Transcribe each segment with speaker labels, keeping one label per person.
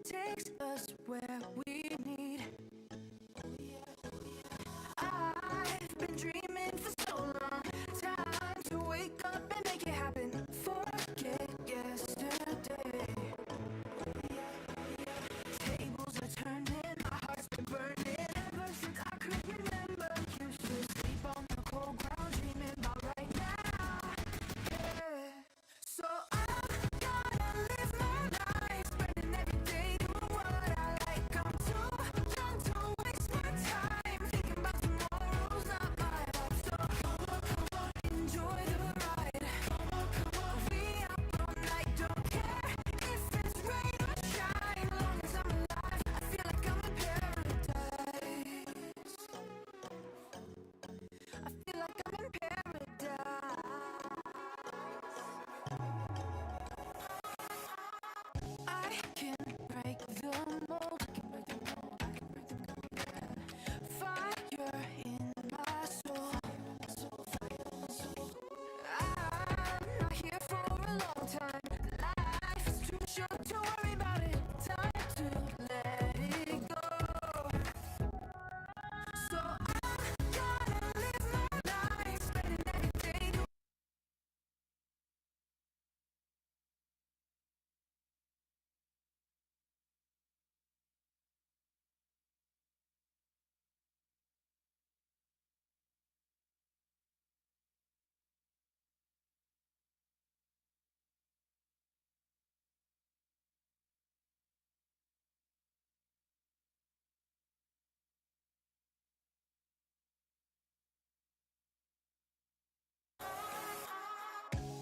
Speaker 1: takes us where we need. I've been dreaming for so long. Time to wake up and make it happen. Forget yesterday. Tables are turning, my heart's been burning. Ever since I could remember, used to sleep on the cold ground, dreaming about right now. Yeah. So I'm gonna live my life, spending every day doing what I like. I'm too young to waste my time thinking about tomorrow's not my life. So come on, enjoy the ride. We up all night, don't care if it's rain or shine. Long as I'm alive, I feel like I'm in paradise. I feel like I'm in paradise. I can break the mold. Fire in my soul. I'm not here for a long time. Life is too short to worry about it. Time to let it go. So I'm gonna live my life, spending every day doing.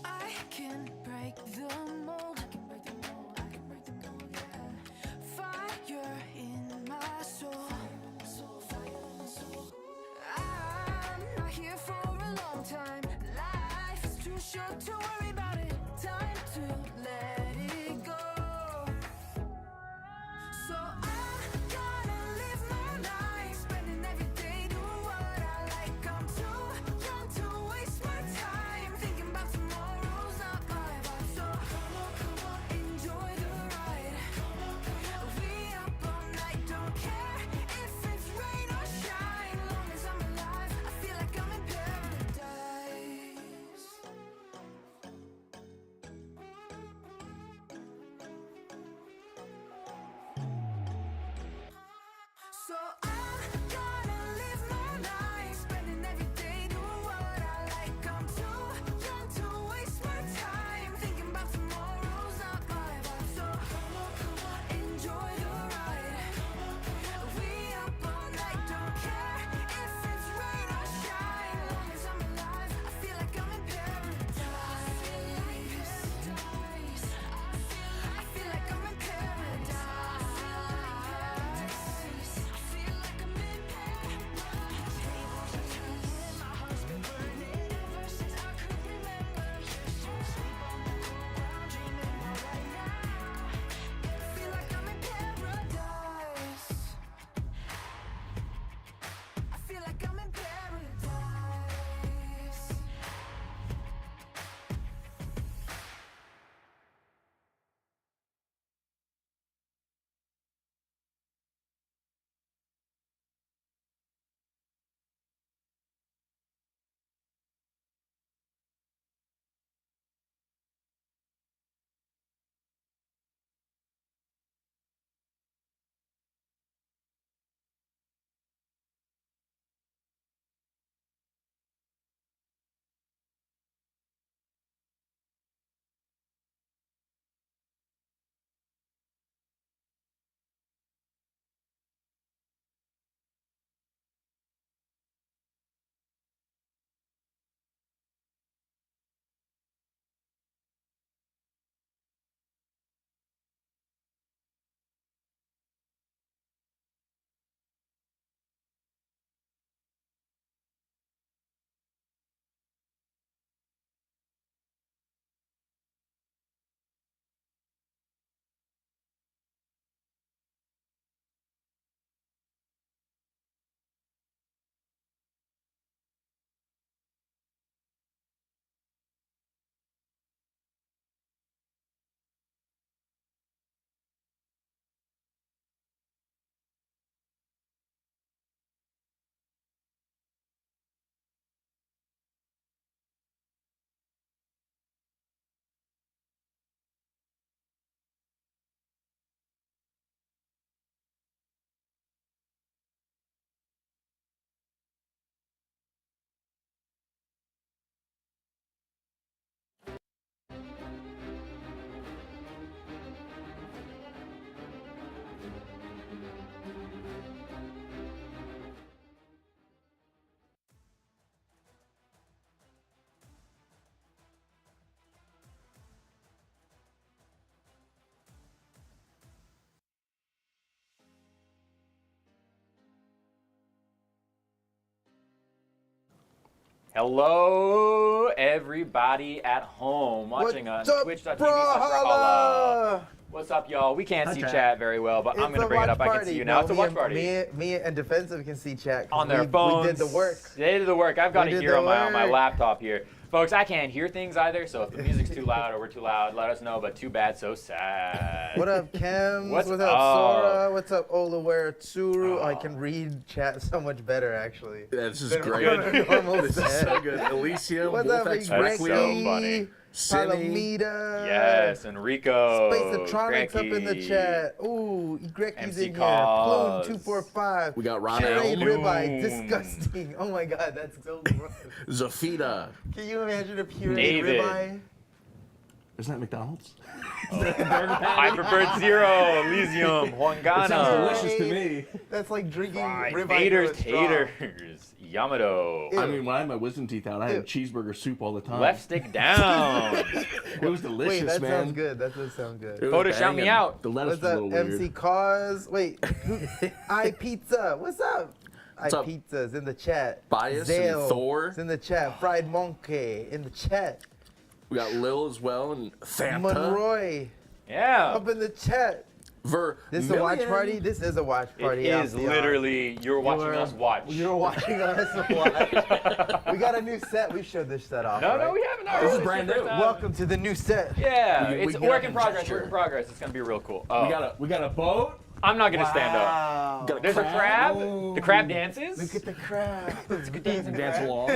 Speaker 1: I can break the mold. Fire in my soul. I'm not here for a long time. Life is too short to worry about it. Time to let it go. So I'm gonna live my life, spending every day doing what I like. I'm too young to waste my time thinking about tomorrow's not my life. So come on, enjoy the ride. We up all night, don't care if it's rain or shine. Long as I'm alive, I feel like I'm in paradise.
Speaker 2: Hello, everybody at home watching on twitch.tv/Brawlhalla. What's up, y'all? We can't see chat very well, but I'm going to bring it up. I can see you now. It's a watch party.
Speaker 3: Me and Defensive can see chat.
Speaker 2: On their phones.
Speaker 3: We did the work.
Speaker 2: They did the work. I've got it here on my laptop here. Folks, I can't hear things either, so if the music's too loud or we're too loud, let us know, but too bad, so sad.
Speaker 3: What up, Kems?
Speaker 2: What's
Speaker 3: up, Sora? What's up, Olaware Tsuru? I can read chat so much better, actually.
Speaker 4: Yeah, this is great. This is so good. Elysium,
Speaker 3: What's up,
Speaker 2: That's so funny.
Speaker 3: Palamita.
Speaker 2: Yes, Enrico.
Speaker 3: Spaceatronics up in the chat. Ooh, Grecky's in here. Plume245.
Speaker 4: We got Ron
Speaker 3: Pureed ribeye. Disgusting. Oh my god, that's so gross.
Speaker 4: Zafita.
Speaker 3: Can you imagine a pureed
Speaker 2: David.
Speaker 3: ribeye?
Speaker 4: Isn't that McDonald's?
Speaker 2: I preferred Zero, Elysium, Huangana.
Speaker 4: It sounds delicious to me.
Speaker 3: That's like drinking ribeye.
Speaker 2: Vader's
Speaker 3: through a straw.
Speaker 2: Taters. Yamato.
Speaker 4: I mean, when I had my wisdom teeth out, I had cheeseburger soup all the time.
Speaker 2: Left stick down.
Speaker 4: It was delicious,
Speaker 3: Wait, that
Speaker 4: man.
Speaker 3: sounds good. That does sound good.
Speaker 4: It was
Speaker 2: Photo, shout me
Speaker 4: banging.
Speaker 2: out.
Speaker 4: The lettuce
Speaker 3: What's
Speaker 4: was a
Speaker 3: up,
Speaker 4: little weird.
Speaker 3: MC Cause? Wait, iPizza. What's up?
Speaker 4: What's up?
Speaker 3: iPizza's in the chat.
Speaker 4: Bias and
Speaker 3: Zale
Speaker 4: Thor.
Speaker 3: is in the chat. Fried Monkey in the chat.
Speaker 4: We got Lil as well and Fanta.
Speaker 3: Monroy
Speaker 2: Yeah.
Speaker 3: up in the chat. This is a watch party? This is a watch party.
Speaker 2: It is literally, you're watching us watch.
Speaker 3: You're watching us watch. We got a new set. We showed this set off.
Speaker 2: No,
Speaker 3: right?
Speaker 2: we haven't.
Speaker 4: This is brand new.
Speaker 3: Welcome to the new set.
Speaker 2: Yeah,
Speaker 4: We
Speaker 2: it's
Speaker 4: get
Speaker 2: work
Speaker 4: up
Speaker 2: in
Speaker 4: and
Speaker 2: progress.
Speaker 4: gesture.
Speaker 2: Work in progress. It's gonna be real cool. Oh,
Speaker 4: We got a boat.
Speaker 2: I'm not gonna stand up.
Speaker 3: Wow.
Speaker 4: Got
Speaker 2: There's a crab.
Speaker 4: Ooh.
Speaker 2: The crab dances.
Speaker 3: Look at the crab.
Speaker 4: Dance along.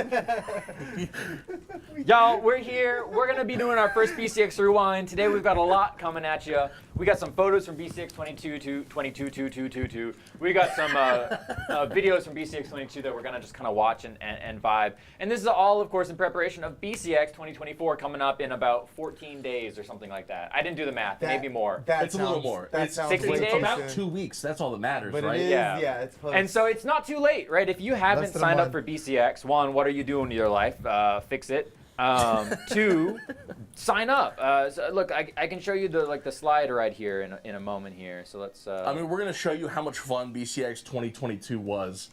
Speaker 2: Y'all, we're here. We're gonna be doing our first BCX rewind today. We've got a lot coming at you. We got some photos from BCX 22. We got some videos from BCX 22 that we're gonna just kind of watch and vibe. And this is all, of course, in preparation of BCX 2024 coming up in about 14 days or something like that. I didn't do the math. Maybe more.
Speaker 4: It's a little more.
Speaker 3: That
Speaker 4: It's
Speaker 3: sounds
Speaker 2: 60
Speaker 3: way
Speaker 2: days?
Speaker 3: too
Speaker 4: about
Speaker 3: soon.
Speaker 4: 2 weeks. That's all that matters,
Speaker 3: But
Speaker 4: right?
Speaker 3: it is,
Speaker 2: Yeah.
Speaker 3: it's close.
Speaker 2: And so it's not too late, right? If you haven't
Speaker 3: Less than a
Speaker 2: signed up
Speaker 3: month.
Speaker 2: for BCX, one, what are you doing with your life? Fix it. Two, sign up. So look, I can show you the slide right here in a moment here. So let's.
Speaker 4: I mean, we're going to show you how much fun BCX 2022 was.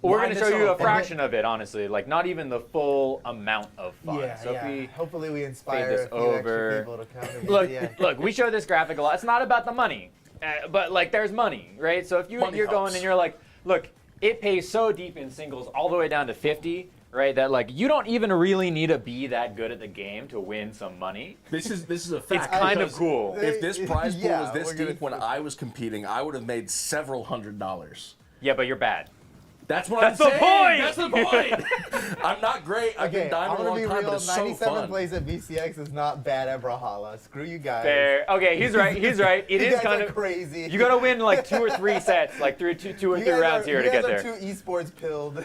Speaker 2: we're going
Speaker 4: Line
Speaker 2: to show
Speaker 4: this
Speaker 2: you a
Speaker 4: up.
Speaker 2: fraction of it, honestly. Like not even the full amount of fun.
Speaker 3: Yeah,
Speaker 2: so if we
Speaker 3: hopefully we inspire
Speaker 2: this
Speaker 3: a few
Speaker 2: over.
Speaker 3: extra people to come. And
Speaker 2: look,
Speaker 3: yeah.
Speaker 2: look, we show this graphic a lot. It's not about the money, but like there's money, right? So if you're
Speaker 4: Money
Speaker 2: going
Speaker 4: helps.
Speaker 2: and you're like, look, it pays so deep in singles all the way down to 50. Right, that like you don't even really need to be that good at the game to win some money.
Speaker 4: This is a fact.
Speaker 2: It's kind of
Speaker 4: because
Speaker 2: cool.
Speaker 4: If this prize pool
Speaker 3: Yeah,
Speaker 4: was this
Speaker 3: we're gonna-
Speaker 4: deep when I was competing, I would have made several $100s.
Speaker 2: Yeah, but you're bad.
Speaker 4: That's what
Speaker 2: That's
Speaker 4: I'm
Speaker 2: the
Speaker 4: saying.
Speaker 2: point!
Speaker 4: That's the point. I'm not great. I've
Speaker 3: Okay,
Speaker 4: been diamond a
Speaker 3: I'm
Speaker 4: long
Speaker 3: gonna be
Speaker 4: time,
Speaker 3: real.
Speaker 4: but it's so
Speaker 3: 97
Speaker 4: fun.
Speaker 3: plays at BCX is not bad at Brawlhalla. Screw you guys.
Speaker 2: Fair. Okay, he's right. He's right. It
Speaker 3: You
Speaker 2: is
Speaker 3: guys
Speaker 2: kind
Speaker 3: are
Speaker 2: of
Speaker 3: crazy.
Speaker 2: You gotta win like 2 or 3 sets, like two or
Speaker 3: You
Speaker 2: three
Speaker 3: guys
Speaker 2: rounds
Speaker 3: are-
Speaker 2: here to
Speaker 3: you
Speaker 2: get
Speaker 3: guys
Speaker 2: there.
Speaker 3: are too esports pilled.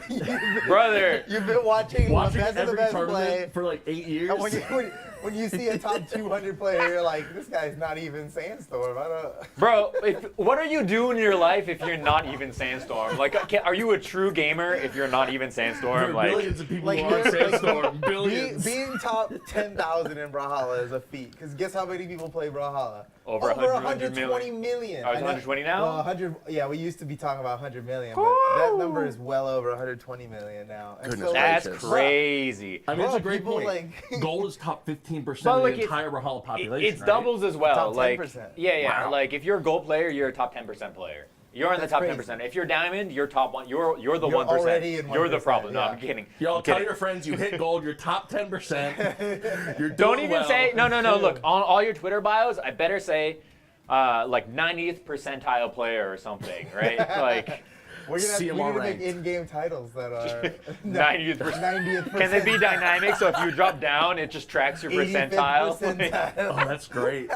Speaker 2: Brother.
Speaker 3: You've been watching the best of the
Speaker 4: every
Speaker 3: best
Speaker 4: tournament
Speaker 3: play.
Speaker 4: for like 8 years.
Speaker 3: And when you see a top 200 player, you're like, this guy's not even Sandstorm. I don't.
Speaker 2: Bro, what are you doing in your life if you're not even Sandstorm? Like, are you a true gamer if you're not even
Speaker 4: There
Speaker 2: Sandstorm?
Speaker 4: are
Speaker 2: Like,
Speaker 4: billions of people
Speaker 3: Like,
Speaker 4: who are
Speaker 3: you're- like,
Speaker 4: Sandstorm. Billions.
Speaker 3: Being top 10,000 in Brawlhalla is a feat. Because guess how many people play Brawlhalla?
Speaker 2: Over
Speaker 3: 120 million.
Speaker 2: Oh, it's
Speaker 3: I know-
Speaker 2: 120 now?
Speaker 3: Well, 100. Yeah, we used to be talking about 100 million, but that number is well over 120 million now. And
Speaker 4: Goodness
Speaker 3: so, like,
Speaker 2: that's
Speaker 4: gracious.
Speaker 2: crazy.
Speaker 4: I mean, it's
Speaker 3: Bro,
Speaker 4: a great
Speaker 3: people,
Speaker 4: point.
Speaker 3: like-
Speaker 4: Gold is top 15%
Speaker 2: But,
Speaker 4: of
Speaker 2: like,
Speaker 4: the entire Brawlhalla population.
Speaker 2: It's
Speaker 4: right?
Speaker 2: doubles as well.
Speaker 3: Top
Speaker 2: like,
Speaker 3: 10%.
Speaker 2: yeah.
Speaker 4: Wow.
Speaker 2: Like, if you're a gold player, you're a top 10% player. You're in the
Speaker 3: That's
Speaker 2: top
Speaker 3: crazy.
Speaker 2: 10%. If you're diamond, you're top one. You're the
Speaker 3: You're
Speaker 2: 1%.
Speaker 3: already in
Speaker 2: You're the
Speaker 3: 1%,
Speaker 2: problem. No,
Speaker 3: yeah.
Speaker 2: I'm kidding.
Speaker 4: Y'all
Speaker 2: I'm
Speaker 4: tell
Speaker 2: kidding.
Speaker 4: your friends you hit gold, you're top 10%. You're doing
Speaker 2: Don't even
Speaker 4: well.
Speaker 2: say no. Look, on all your Twitter bios, I better say like 90th percentile player or something, right? Like
Speaker 3: We're
Speaker 4: See 'em all
Speaker 3: gonna make
Speaker 4: ranked.
Speaker 3: in-game titles that are
Speaker 2: 90th percent.
Speaker 3: 90th.
Speaker 2: Can they be dynamic? So if you drop down, it just tracks your percentile.
Speaker 4: Oh, that's great.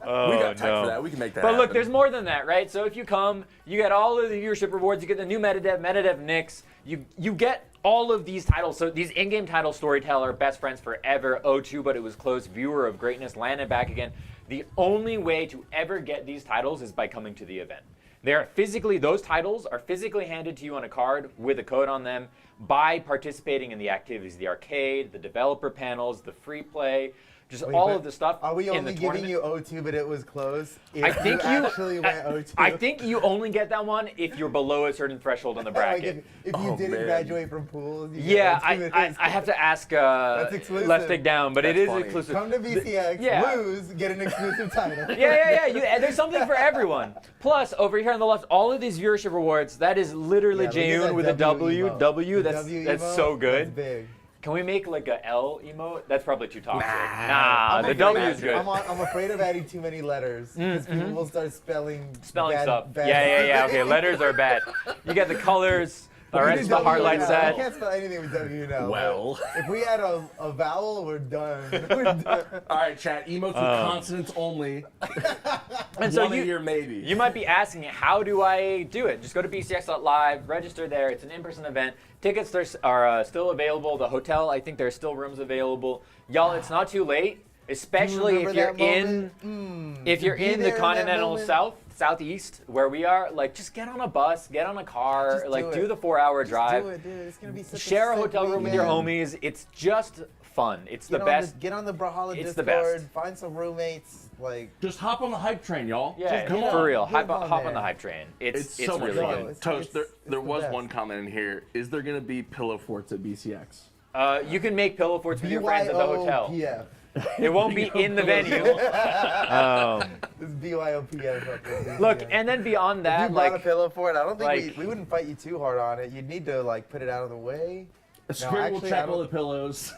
Speaker 2: Oh,
Speaker 4: We got time
Speaker 2: no.
Speaker 4: for that. We can make that
Speaker 2: But look,
Speaker 4: happen.
Speaker 2: there's more than that, right? So if you come, you get all of the viewership rewards. You get the new MetaDev Nix. You get all of these titles. So these in-game titles: Storyteller, Best Friends Forever, O2, but it was close, Viewer of Greatness, Land and Back Again. The only way to ever get these titles is by coming to the event. Those titles are physically handed to you on a card with a code on them by participating in the activities, the arcade, the developer panels, the free play. just
Speaker 3: Wait,
Speaker 2: all
Speaker 3: but
Speaker 2: of the stuff
Speaker 3: Are we
Speaker 2: in
Speaker 3: only
Speaker 2: the
Speaker 3: giving
Speaker 2: tournament.
Speaker 3: you O2, but it was close? If
Speaker 2: I think you
Speaker 3: actually went O2.
Speaker 2: I think you only get that one if you're below a certain threshold in the
Speaker 3: Like
Speaker 2: bracket.
Speaker 3: if you
Speaker 4: Oh,
Speaker 3: didn't
Speaker 4: man.
Speaker 3: graduate from pools, you
Speaker 2: Yeah,
Speaker 3: get O2.
Speaker 2: I have to ask
Speaker 3: exclusive.
Speaker 2: Let's Dig Down, but it
Speaker 4: That's
Speaker 2: is
Speaker 4: funny.
Speaker 2: exclusive.
Speaker 3: Come to VCX,
Speaker 2: yeah.
Speaker 3: lose, get an exclusive title.
Speaker 2: Yeah. And there's something for everyone. Plus, over here on the left, all of these viewership rewards, that is literally
Speaker 3: Yeah, look at
Speaker 2: Jaehoon
Speaker 3: that
Speaker 2: with a
Speaker 3: W
Speaker 2: W.
Speaker 3: emote.
Speaker 2: W,
Speaker 3: The
Speaker 2: that's
Speaker 3: emote,
Speaker 2: so good.
Speaker 3: That's big.
Speaker 2: Can we make like a L emote? That's probably too toxic.
Speaker 3: I'm
Speaker 2: The
Speaker 3: afraid-
Speaker 2: W is good.
Speaker 3: I'm afraid of adding too many letters because people will start spelling bad,
Speaker 2: stuff.
Speaker 3: Bad
Speaker 2: Yeah. Okay, letters are bad. You get the colors. All right,
Speaker 3: We
Speaker 2: it's
Speaker 3: do
Speaker 2: the heart
Speaker 3: W
Speaker 2: light
Speaker 3: now.
Speaker 2: set.
Speaker 3: We can't spell anything with W now.
Speaker 4: Well.
Speaker 3: If we add a vowel, we're done. We're done.
Speaker 4: All right, chat. Emotes with consonants only.
Speaker 2: And so
Speaker 4: One a year, maybe.
Speaker 2: You might be asking, how do I do it? Just go to bcx.live, register there. It's an in-person event. Tickets are still available. The hotel, I think there's still rooms available. Y'all, it's not too late, especially if you're if you're in the continental southeast where we are. Like, just get on a bus, get on a car,
Speaker 3: Just
Speaker 2: like
Speaker 3: do
Speaker 2: do the 4-hour drive.
Speaker 3: Do it, dude. It's gonna be such
Speaker 2: Share a
Speaker 3: sick
Speaker 2: hotel room with your
Speaker 3: weekend.
Speaker 2: homies. It's just fun. It's the
Speaker 3: Get on
Speaker 2: best.
Speaker 3: Get on the Brawlhalla
Speaker 2: It's the
Speaker 3: Discord.
Speaker 2: best.
Speaker 3: Find some roommates. Like,
Speaker 4: Just hop on the hype train, y'all.
Speaker 2: Yeah,
Speaker 4: Just come
Speaker 2: for
Speaker 4: on.
Speaker 2: real.
Speaker 3: Get
Speaker 2: Hop
Speaker 3: on
Speaker 2: on
Speaker 3: there.
Speaker 2: the hype train. It's
Speaker 4: so much
Speaker 2: really
Speaker 4: fun.
Speaker 2: good.
Speaker 3: It's-
Speaker 4: Toast, there
Speaker 3: it's
Speaker 4: was
Speaker 3: the best.
Speaker 4: one comment in here. Is there going to be pillow forts at BCX?
Speaker 2: You can make pillow forts with your friends at the hotel.
Speaker 3: BYOPF.
Speaker 2: It won't be in the venue.
Speaker 3: This is BYOPF.
Speaker 2: Look, and then beyond
Speaker 3: if
Speaker 2: that,
Speaker 3: you brought a
Speaker 2: like,
Speaker 3: pillow for it, I don't think
Speaker 2: like-
Speaker 3: we wouldn't fight you too hard on it. You'd need to like put it out of the way.
Speaker 4: Square will
Speaker 3: actually,
Speaker 4: check
Speaker 3: I
Speaker 4: all
Speaker 3: don't-
Speaker 4: the pillows,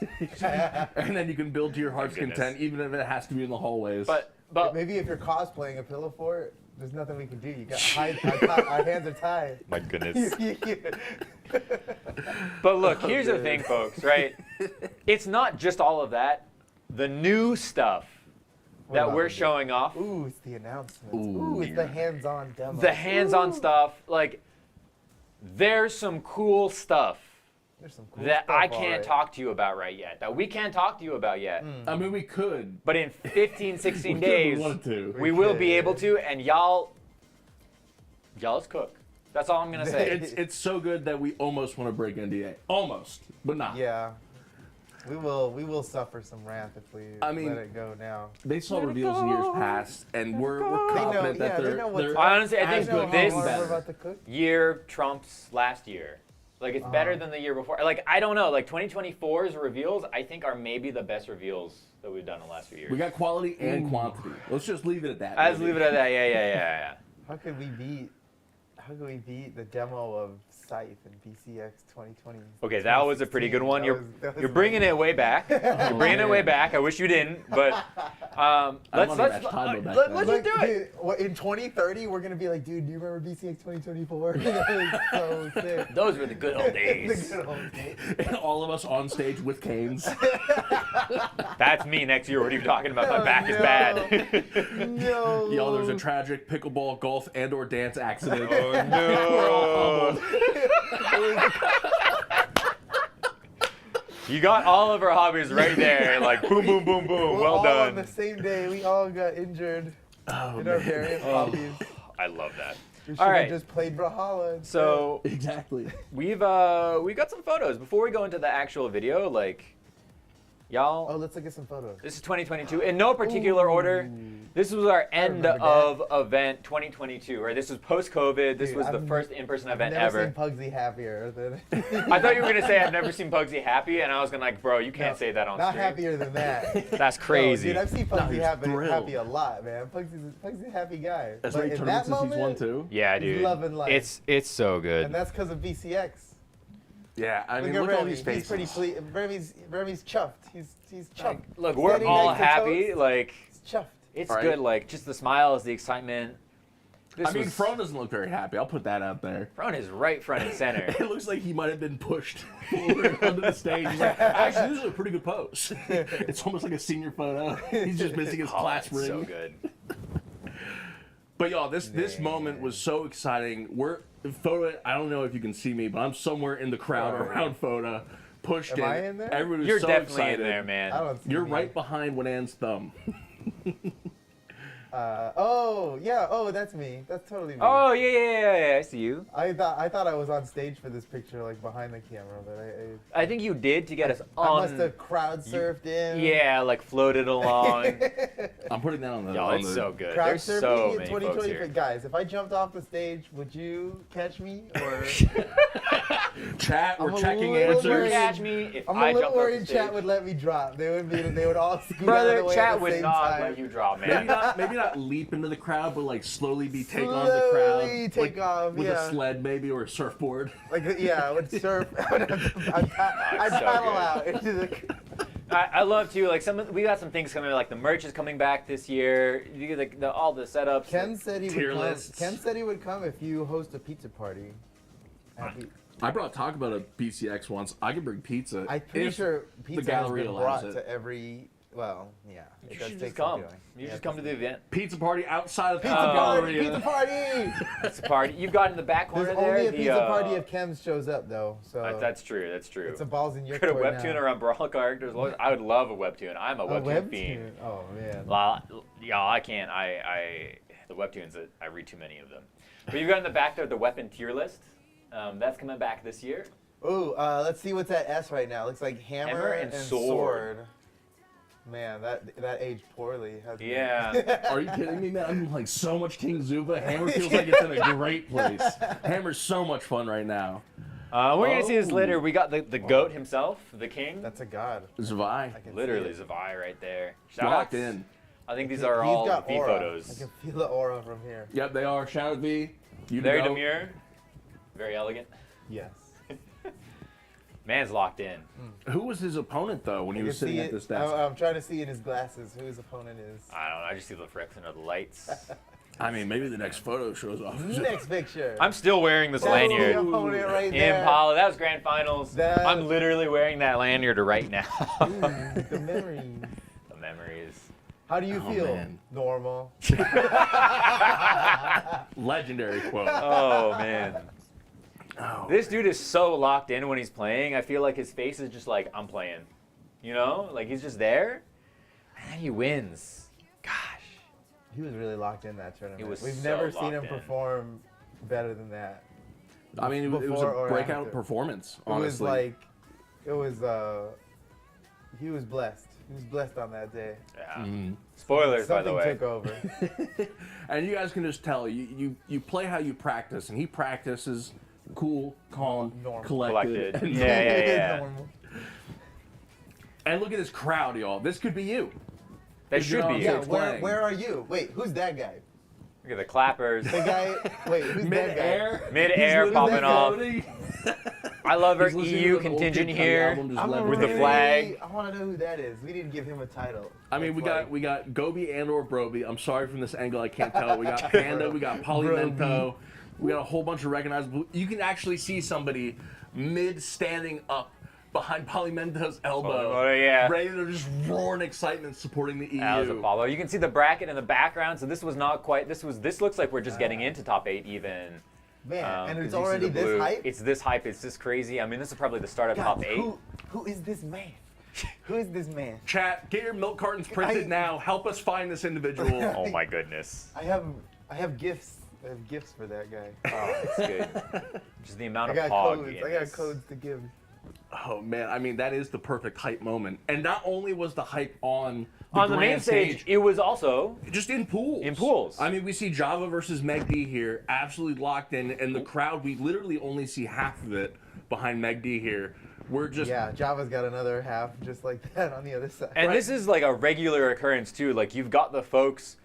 Speaker 4: and then you can build to your heart's
Speaker 2: goodness.
Speaker 4: content, even if it has to be in the hallways.
Speaker 2: but
Speaker 3: Maybe if you're cosplaying a pillow fort, there's nothing we can do. You got our hands are tied.
Speaker 2: my goodness.
Speaker 3: Yeah.
Speaker 2: But look, here's the thing, folks. Right? It's not just all of that. The new stuff that
Speaker 3: about
Speaker 2: we're
Speaker 3: the new-
Speaker 2: showing off,
Speaker 3: Ooh, it's the announcements.
Speaker 4: Ooh,
Speaker 3: Ooh, it's the hands-on demo.
Speaker 2: the hands-on stuff, like, there's some cool stuff
Speaker 3: There's some cool
Speaker 2: that
Speaker 3: stuff,
Speaker 2: I can't
Speaker 3: alright.
Speaker 2: talk to you about right yet. That we can't talk to you about yet.
Speaker 4: I mean, we could.
Speaker 2: But in 15, 16
Speaker 4: We
Speaker 2: days,
Speaker 4: wanted to.
Speaker 2: we will be
Speaker 3: could.
Speaker 2: able to, and y'all let's cook. That's all I'm gonna say.
Speaker 4: It's so good that we almost want to break NDA. Almost, but not.
Speaker 3: Yeah. We will suffer some wrath if we
Speaker 4: I mean-
Speaker 3: let it go now.
Speaker 4: They saw reveals in years past, and we're
Speaker 3: They know-
Speaker 4: confident
Speaker 3: yeah,
Speaker 4: that
Speaker 3: they
Speaker 4: they're,
Speaker 3: know what's
Speaker 4: they're
Speaker 2: up. Honestly, I
Speaker 4: as
Speaker 2: think
Speaker 4: good
Speaker 2: this-
Speaker 4: or
Speaker 3: we're
Speaker 4: better.
Speaker 3: about to cook.
Speaker 2: Year trumps last year. Like, it's better than the year before. Like, I don't know. Like, 2024's reveals, I think, are maybe the best reveals that we've done in the last few years.
Speaker 4: We got quality and quantity. Let's just leave it at that.
Speaker 2: Let's
Speaker 4: maybe.
Speaker 2: leave it at that. Yeah.
Speaker 3: How could we beat the demo of Scythe in BCX 2020?
Speaker 2: Okay, that was a pretty good one.
Speaker 3: That was
Speaker 2: You're bringing it way back. You're bringing it way
Speaker 4: man.
Speaker 2: back. I wish you didn't, but let's
Speaker 4: under that time back
Speaker 2: let's
Speaker 4: then.
Speaker 2: just do it.
Speaker 3: Dude, what, in 2030, we're gonna be like, dude, do you remember BCX 2024? That was so sick.
Speaker 2: Those were the good old
Speaker 3: The
Speaker 2: days.
Speaker 3: good old days.
Speaker 4: And all of us on stage with canes.
Speaker 2: That's me next year. What are you talking about? My back is bad.
Speaker 3: No.
Speaker 4: Y'all, there's a tragic pickleball, golf, and/or dance accident.
Speaker 2: No. You got all of our hobbies right there. Like, boom, boom, boom, boom.
Speaker 3: We're
Speaker 2: Well
Speaker 3: all on the
Speaker 2: done.
Speaker 3: same day. We all got injured
Speaker 4: Oh,
Speaker 3: in our
Speaker 4: man.
Speaker 3: various hobbies.
Speaker 2: I love that.
Speaker 3: We should
Speaker 2: All
Speaker 3: have
Speaker 2: right.
Speaker 3: just played Brawlhalla instead.
Speaker 2: So
Speaker 4: Exactly.
Speaker 2: we got some photos before we go into the actual video. Like, y'all.
Speaker 3: Oh, let's look at some photos.
Speaker 2: This is 2022. In no particular order, this was our end
Speaker 3: remember
Speaker 2: of event 2022, right? This was post-COVID. This
Speaker 3: Dude,
Speaker 2: was the
Speaker 3: I've
Speaker 2: first in-person event
Speaker 3: Never
Speaker 2: ever.
Speaker 3: seen Pugsy happier than.
Speaker 2: I thought you were gonna say I've never seen Pugsy happy, and I was gonna like, bro, you can't say that on
Speaker 3: Not
Speaker 2: stream.
Speaker 3: happier than that.
Speaker 2: That's crazy.
Speaker 3: No, dude, I've seen Pugsy
Speaker 4: he's
Speaker 3: happy
Speaker 4: thrilled.
Speaker 3: a lot, man. Pugsy's a happy guy.
Speaker 4: That's
Speaker 3: But
Speaker 4: right.
Speaker 3: in
Speaker 4: Tournament
Speaker 3: that
Speaker 4: since he's won
Speaker 3: moment,
Speaker 4: too.
Speaker 2: Yeah,
Speaker 3: He's
Speaker 2: dude.
Speaker 3: loving life.
Speaker 2: It's so good.
Speaker 3: And that's because of BCX.
Speaker 4: Yeah, I mean,
Speaker 3: Look
Speaker 4: look
Speaker 3: at
Speaker 4: at all
Speaker 3: Remy.
Speaker 4: these faces.
Speaker 3: He's pretty pleased. Remy's chuffed. He's chuffed.
Speaker 2: Look, we're
Speaker 3: Standing
Speaker 2: all
Speaker 3: next to
Speaker 2: happy.
Speaker 3: Toast.
Speaker 2: Like,
Speaker 3: He's chuffed.
Speaker 2: it's
Speaker 4: Right.
Speaker 2: good. Like, just the smiles, the excitement. This
Speaker 4: I mean,
Speaker 2: was,
Speaker 4: Fro doesn't look very happy. I'll put that out there.
Speaker 2: Fron is right front and center.
Speaker 4: It looks like he might have been pushed forward onto the stage. He's like, actually, this is a pretty good pose. It's almost like a senior photo. He's just missing his
Speaker 2: Oh,
Speaker 4: class
Speaker 2: it's
Speaker 4: ring.
Speaker 2: so good.
Speaker 4: But y'all, this moment was so exciting. Photo. I don't know if you can see me, but I'm somewhere in the crowd
Speaker 3: Where are
Speaker 4: around photo. Pushed
Speaker 3: Am
Speaker 4: in.
Speaker 3: I in there?
Speaker 4: Everybody was
Speaker 2: You're
Speaker 4: so
Speaker 2: definitely
Speaker 4: excited.
Speaker 2: in there, man.
Speaker 3: I don't see
Speaker 4: You're
Speaker 3: me.
Speaker 4: right behind Winan's thumb.
Speaker 3: Oh, Oh yeah. Oh, that's me. That's totally me.
Speaker 2: Oh yeah. I see you.
Speaker 3: I thought I was on stage for this picture, like behind the camera, but
Speaker 2: I think you did to get us
Speaker 3: I
Speaker 2: on.
Speaker 3: must have crowd surfed in.
Speaker 2: Yeah, like floated along.
Speaker 4: I'm putting that on the.
Speaker 2: Yo,
Speaker 4: on
Speaker 2: it's
Speaker 4: the,
Speaker 2: so good.
Speaker 3: Crowd
Speaker 2: There's
Speaker 3: surfing
Speaker 2: so
Speaker 3: in
Speaker 2: many
Speaker 3: 2020.
Speaker 2: folks here.
Speaker 3: Guys, if I jumped off the stage, would you catch me? Or
Speaker 4: Chat, we're
Speaker 3: I'm a
Speaker 4: checking
Speaker 3: little
Speaker 4: answers.
Speaker 3: worried.
Speaker 2: Catch me if
Speaker 3: I'm
Speaker 2: I
Speaker 3: a little
Speaker 2: jumped off
Speaker 3: worried
Speaker 2: the
Speaker 3: chat
Speaker 2: stage.
Speaker 3: would let me drop. They would all scoot out of the
Speaker 2: Brother,
Speaker 3: way
Speaker 2: chat
Speaker 3: at the
Speaker 2: would
Speaker 3: same
Speaker 2: not
Speaker 3: time.
Speaker 2: let you drop,
Speaker 4: Maybe
Speaker 2: man.
Speaker 4: maybe not leap into the crowd, but like slowly take on the crowd.
Speaker 3: Slowly take off,
Speaker 4: with
Speaker 3: yeah.
Speaker 4: a sled maybe or a surfboard.
Speaker 3: Like yeah, I would surf. I'd
Speaker 2: so
Speaker 3: paddle
Speaker 2: good.
Speaker 3: out into the.
Speaker 2: I love too. Like we got some things coming. Like the merch is coming back this year. You get all the setups.
Speaker 3: Ken said he would
Speaker 4: Tier
Speaker 3: come.
Speaker 4: lists.
Speaker 3: Ken said he would come if you host a pizza party.
Speaker 4: I brought talk about a PCX once. I could bring pizza.
Speaker 3: I'm pretty
Speaker 4: if
Speaker 3: sure pizza has
Speaker 4: gallery
Speaker 3: been
Speaker 4: allows
Speaker 3: brought
Speaker 4: it.
Speaker 3: to every. Well, yeah. It
Speaker 2: You
Speaker 3: does
Speaker 2: should
Speaker 3: take
Speaker 2: just come.
Speaker 3: some doing.
Speaker 2: You
Speaker 3: Yeah,
Speaker 2: just come to the event.
Speaker 4: Pizza party outside of the
Speaker 3: Pizza party!
Speaker 4: Galleria.
Speaker 3: Pizza party!
Speaker 2: It's a party. You've got in the back corner
Speaker 3: There's
Speaker 2: there.
Speaker 3: only a
Speaker 2: the,
Speaker 3: pizza party if Kems shows up, though. So
Speaker 2: That's true. That's true.
Speaker 3: it's a balls in your
Speaker 2: Could a
Speaker 3: court
Speaker 2: webtoon
Speaker 3: now.
Speaker 2: around Brawlhalla characters? I would love a webtoon. I'm a
Speaker 3: A
Speaker 2: webtoon fiend.
Speaker 3: webtoon? Oh man.
Speaker 2: Well, yeah, I can't. The webtoons that I read too many of them. But you've got in the back there the weapon tier list. That's coming back this year.
Speaker 3: Ooh, let's see what's at S right now. Looks like hammer
Speaker 2: and
Speaker 3: and
Speaker 2: sword.
Speaker 3: Man, that aged poorly. Hasn't it?
Speaker 2: Yeah.
Speaker 4: Are you kidding me, man? I'm like so much King Zuba. Hammer feels like it's in a great place. Hammer's so much fun right now.
Speaker 2: We're gonna see this
Speaker 4: Oh.
Speaker 2: later. We got the goat himself, the king.
Speaker 3: That's a god.
Speaker 4: Zvi.
Speaker 3: I can
Speaker 2: Literally
Speaker 3: see it.
Speaker 2: Zavai right there. Shout
Speaker 4: Locked
Speaker 2: outs.
Speaker 4: in.
Speaker 2: I think these
Speaker 3: He's
Speaker 2: are all
Speaker 3: got
Speaker 2: V
Speaker 3: aura. I
Speaker 2: photos.
Speaker 3: can feel the aura from here.
Speaker 4: Yep, they are. Shout out V. You
Speaker 2: Very
Speaker 4: know.
Speaker 2: demure. Very elegant.
Speaker 3: Yes.
Speaker 2: Man's locked in.
Speaker 4: Who was his opponent though when he
Speaker 3: You
Speaker 4: was
Speaker 3: can
Speaker 4: sitting
Speaker 3: see
Speaker 4: at
Speaker 3: it.
Speaker 4: this desk?
Speaker 3: I'm trying to see in his glasses who his opponent is.
Speaker 2: I don't know. I just see the reflection of the lights.
Speaker 4: I mean, maybe the next photo shows off.
Speaker 3: Next picture.
Speaker 2: I'm still wearing this
Speaker 3: That's
Speaker 2: lanyard.
Speaker 3: the opponent right there.
Speaker 2: Impala, that was grand finals.
Speaker 3: That-
Speaker 2: I'm literally wearing that lanyard right now.
Speaker 3: The memories.
Speaker 2: The memories.
Speaker 3: How do you
Speaker 4: Oh,
Speaker 3: feel?
Speaker 4: man.
Speaker 3: Normal.
Speaker 4: Legendary quote.
Speaker 2: Oh man.
Speaker 4: Oh.
Speaker 2: This dude is so locked in when he's playing. I feel like his face is just like, I'm playing. You know? Like he's just there. And then he wins. Gosh.
Speaker 3: He was really locked in that tournament.
Speaker 2: He was
Speaker 3: We've
Speaker 2: so
Speaker 3: never seen him
Speaker 2: locked in.
Speaker 3: perform better than that.
Speaker 4: I mean, it was
Speaker 3: Before
Speaker 4: a
Speaker 3: or
Speaker 4: breakout
Speaker 3: after.
Speaker 4: performance,
Speaker 3: It was
Speaker 4: honestly.
Speaker 3: like, he was blessed. He was blessed on that day.
Speaker 2: Yeah.
Speaker 4: Mhm.
Speaker 2: Spoilers, by
Speaker 3: Something
Speaker 2: the way.
Speaker 3: took over.
Speaker 4: And you guys can just tell, you play how you practice, and he practices cool, calm,
Speaker 3: Normal.
Speaker 4: collected.
Speaker 2: Collected. Yeah.
Speaker 3: Normal.
Speaker 4: And look at this crowd, y'all. This could be you.
Speaker 2: That
Speaker 4: If you're
Speaker 2: should
Speaker 4: on
Speaker 2: be
Speaker 3: Yeah,
Speaker 2: you.
Speaker 4: stage
Speaker 3: where,
Speaker 4: playing.
Speaker 3: where are you? Wait, who's that guy?
Speaker 2: Look at the clappers.
Speaker 3: The guy, wait, who's that guy?
Speaker 4: Mid-air.
Speaker 2: Mid-air
Speaker 4: He's
Speaker 2: popping
Speaker 4: literally
Speaker 2: off.
Speaker 4: floating.
Speaker 2: I love our
Speaker 4: He's listening
Speaker 2: EU
Speaker 4: to an old
Speaker 2: contingent
Speaker 4: Kid Cudi
Speaker 2: here.
Speaker 4: album, just
Speaker 3: I'm
Speaker 4: levitating.
Speaker 2: With the flag.
Speaker 3: I want to know who that is. We didn't give him a title.
Speaker 4: I mean,
Speaker 3: That's
Speaker 4: we got Gobi and or Broby. I'm sorry from this angle, I can't tell. We got Panda, we got Polymento, we got a whole bunch of recognizable. You can actually see somebody mid standing up behind Polymento's elbow,
Speaker 2: Oh, yeah.
Speaker 4: ready to just roar in excitement, supporting the EU.
Speaker 2: That was Apollo. You can see the bracket in the background. So this was not quite. This looks like we're just getting into top 8 even.
Speaker 3: Man, and
Speaker 2: 'cause
Speaker 3: it's
Speaker 2: you see
Speaker 3: already
Speaker 2: the
Speaker 3: this
Speaker 2: blue.
Speaker 3: hype?
Speaker 2: It's this hype. It's this crazy. I mean, this is probably the start of
Speaker 3: God,
Speaker 2: top 8.
Speaker 3: who is this man? Who is this man?
Speaker 4: Chat, get your milk cartons printed now. Help us find this individual.
Speaker 2: Oh my goodness.
Speaker 3: I have gifts. I have gifts for that guy.
Speaker 2: Oh, it's good. Just the amount
Speaker 3: I
Speaker 2: of
Speaker 3: got
Speaker 2: hog.
Speaker 3: codes.
Speaker 2: in
Speaker 3: I got
Speaker 2: this.
Speaker 3: codes to give.
Speaker 4: Oh man, I mean that is the perfect hype moment. And not only was the hype on
Speaker 2: On the main
Speaker 4: grand
Speaker 2: stage, it was also
Speaker 4: just in pools.
Speaker 2: In pools.
Speaker 4: I mean, we see Java versus Meg D here, absolutely locked in, and the crowd, we literally only see half of it behind Meg D here. We're just
Speaker 3: Yeah, Java's got another half just like that on the other side.
Speaker 2: And
Speaker 4: Right.
Speaker 2: this is like a regular occurrence too. Like you've got the folks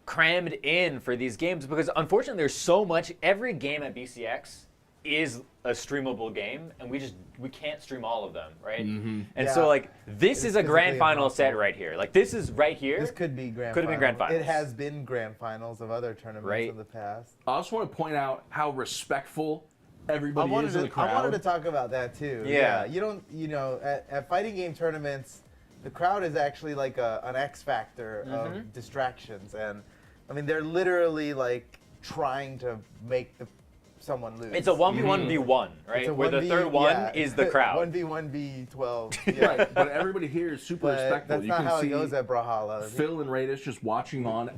Speaker 2: crammed in for these games because unfortunately there's so much. Every game at BCX is a streamable game, and we can't stream all of them, right? And so
Speaker 3: Yeah.
Speaker 2: like this
Speaker 3: It's
Speaker 2: is a grand
Speaker 3: physically
Speaker 2: final set
Speaker 3: impossible.
Speaker 2: right here. Like this is right here.
Speaker 3: This could be grand.
Speaker 2: Could have been grand
Speaker 3: finals. It
Speaker 2: finals.
Speaker 3: has been grand finals of other tournaments
Speaker 2: Right.
Speaker 3: in the past.
Speaker 4: I also want to point out how respectful everybody is in the crowd.
Speaker 3: I wanted to talk about that too.
Speaker 2: Yeah.
Speaker 3: You know, at fighting game tournaments, the crowd is actually like an X factor of distractions, and I mean they're literally like trying to make the someone lose.
Speaker 2: It's a 1v1v1, right?
Speaker 3: It's a
Speaker 2: Where the
Speaker 3: 1v,
Speaker 2: third one
Speaker 3: yeah,
Speaker 2: is the crowd.
Speaker 3: 1v1v12. Yeah.
Speaker 4: Right, but everybody here is super
Speaker 3: But
Speaker 4: respectful.
Speaker 3: that's
Speaker 4: You
Speaker 3: not
Speaker 4: can
Speaker 3: how
Speaker 4: see
Speaker 3: it goes at Brawlhalla.
Speaker 4: Phil and Radis just watching on.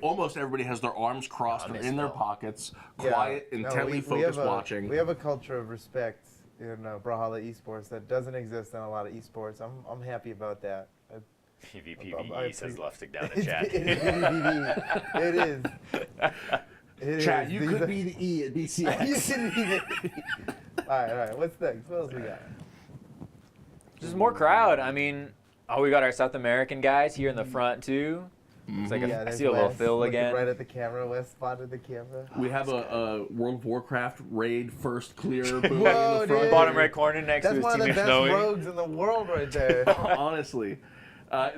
Speaker 4: Almost everybody has their arms crossed or in their pockets, quiet, intently focused watching.
Speaker 3: We have a culture of respect in Brawlhalla esports that doesn't exist in a lot of esports. I'm happy about that.
Speaker 2: PvPvE says Lufstick down in chat.
Speaker 3: It is. It
Speaker 4: Chat,
Speaker 3: is.
Speaker 4: you
Speaker 3: These
Speaker 4: could
Speaker 3: are-
Speaker 4: be the E at BCX.
Speaker 3: You should be the. All right. What's next? What else we got?
Speaker 2: Just more crowd. I mean, we got our South American guys here in the front too. It's like I
Speaker 3: there's
Speaker 2: see a little
Speaker 3: Wes
Speaker 2: Phil
Speaker 3: looking
Speaker 2: again.
Speaker 3: right at the camera. Wes spotted the camera.
Speaker 4: We have a World of Warcraft raid first clear booing
Speaker 3: Whoa,
Speaker 4: in the front.
Speaker 3: dude.
Speaker 2: Bottom right corner next
Speaker 3: That's
Speaker 2: to his
Speaker 3: one of the
Speaker 2: teammate
Speaker 3: best
Speaker 2: Snowy.
Speaker 3: rogues in the world right there.
Speaker 4: Honestly.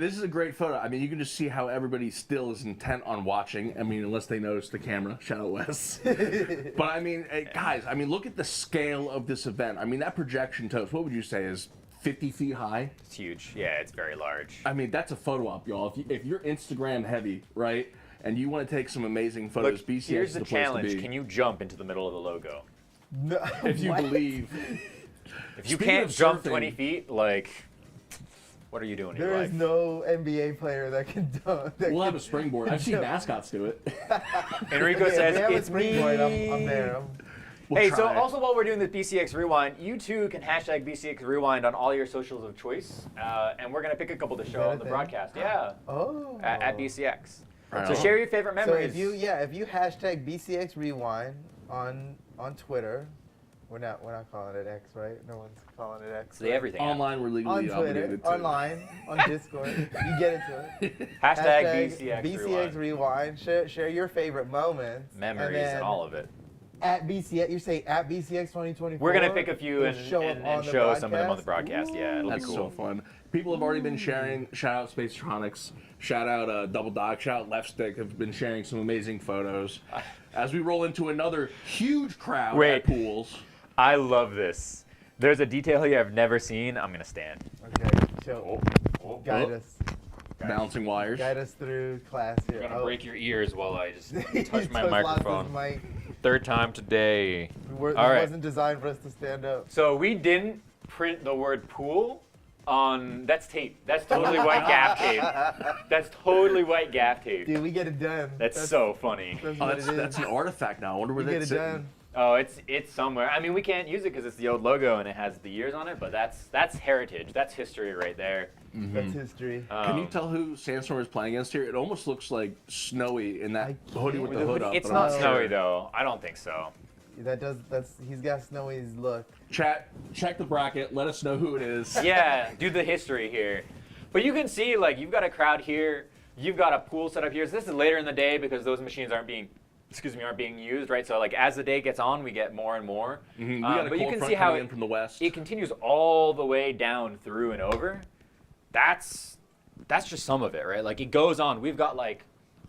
Speaker 4: This is a great photo. I mean, you can just see how everybody still is intent on watching. I mean, unless they notice the camera. Shout out Wes. But I mean, guys, look at the scale of this event. I mean, that projection toast, what would you say is 50 feet high?
Speaker 2: It's huge. Yeah, it's very large.
Speaker 4: I mean, that's a photo op, y'all. If you're Instagram heavy, right, and you want to take some amazing photos,
Speaker 2: Look,
Speaker 4: BCX
Speaker 2: here's
Speaker 4: is
Speaker 2: the
Speaker 4: the place
Speaker 2: challenge.
Speaker 4: to be.
Speaker 2: Can you jump into the middle of the logo?
Speaker 3: No,
Speaker 4: If you
Speaker 3: what?
Speaker 4: believe.
Speaker 2: If you
Speaker 4: Speaking
Speaker 2: can't
Speaker 4: of
Speaker 2: jump
Speaker 4: surfing-
Speaker 2: 20 feet, like, what are you doing in
Speaker 3: There
Speaker 2: your
Speaker 3: is
Speaker 2: life?
Speaker 3: no NBA player that can dunk.
Speaker 4: We'll have a springboard. I've seen mascots do it.
Speaker 2: Enrico says,
Speaker 3: if they have a
Speaker 2: it's me.
Speaker 3: springboard, I'm there.
Speaker 4: We'll
Speaker 2: Hey, so
Speaker 4: try it.
Speaker 2: also while we're doing the BCX Rewind, you too can hashtag BCX Rewind on all your socials of choice, and we're going to pick a couple to show
Speaker 3: that a
Speaker 2: on the
Speaker 3: thing?
Speaker 2: broadcast. Yeah,
Speaker 3: Oh.
Speaker 2: at BCX.
Speaker 4: Right
Speaker 2: So
Speaker 4: on.
Speaker 2: share your favorite
Speaker 3: So
Speaker 2: memories.
Speaker 3: if you hashtag BCX Rewind on Twitter, we're not calling it X, right? No one's calling it X.
Speaker 2: Say everything. out.
Speaker 4: Online, we're
Speaker 3: On
Speaker 4: legally
Speaker 3: Twitter,
Speaker 4: obligated to.
Speaker 3: online, on Discord, you get into it.
Speaker 2: Hashtag BCX Rewind.
Speaker 3: Rewind. Share your favorite moments.
Speaker 2: Memories and all of it.
Speaker 3: At BCX, you say at BCX 2024.
Speaker 2: We're going to pick a few
Speaker 3: and
Speaker 2: and
Speaker 3: show
Speaker 2: some of them on the broadcast. Yeah, it'll
Speaker 4: That's
Speaker 2: be cool.
Speaker 4: so fun. People have already been sharing. Shout out Spacetronics. Shout out Double Dog. Shout out Left Stick. Have been sharing some amazing photos. As we roll into another huge crowd
Speaker 2: Wait.
Speaker 4: at pools.
Speaker 2: I love this. There's a detail here I've never seen. I'm going to stand.
Speaker 3: Okay, show. Guide us.
Speaker 4: Bouncing wires.
Speaker 3: Guide us through class here.
Speaker 2: You're going to break your ears while I just
Speaker 3: He
Speaker 2: touch my
Speaker 3: lost his
Speaker 2: microphone.
Speaker 3: mic.
Speaker 2: Third time today.
Speaker 3: This
Speaker 2: All right.
Speaker 3: wasn't designed for us to stand up.
Speaker 2: So we didn't print the word pool on, that's tape. That's totally white gaff tape. That's totally white gaff tape.
Speaker 3: Dude, we get it done.
Speaker 2: That's so funny.
Speaker 3: That's
Speaker 4: Oh,
Speaker 3: what it is.
Speaker 4: that's an artifact now. I wonder where
Speaker 3: we get
Speaker 4: that's
Speaker 3: it
Speaker 4: sitting.
Speaker 3: done.
Speaker 2: Oh, it's somewhere. I mean, we can't use it because it's the old logo and it has the years on it, but that's heritage. That's history right there.
Speaker 3: That's history.
Speaker 4: Can you tell who Sandstorm is playing against here? It almost looks like Snowy in that
Speaker 3: I
Speaker 4: hoodie with the
Speaker 3: can't.
Speaker 4: hood up.
Speaker 2: It's
Speaker 4: but I'm
Speaker 2: not
Speaker 4: sure.
Speaker 2: snowy though. I don't think so.
Speaker 3: He's got Snowy's look.
Speaker 4: Chat, check the bracket. Let us know who it is.
Speaker 2: Yeah, do the history here. But you can see, like, you've got a crowd here. You've got a pool set up here. So this is later in the day because those machines aren't being used, right? So like as the day gets on, we get more and more.
Speaker 4: We got a
Speaker 2: but you
Speaker 4: cold
Speaker 2: can
Speaker 4: front
Speaker 2: see how
Speaker 4: coming in from the west.
Speaker 2: it continues all the way down through and over. That's just some of it, right? Like it goes on. We've got like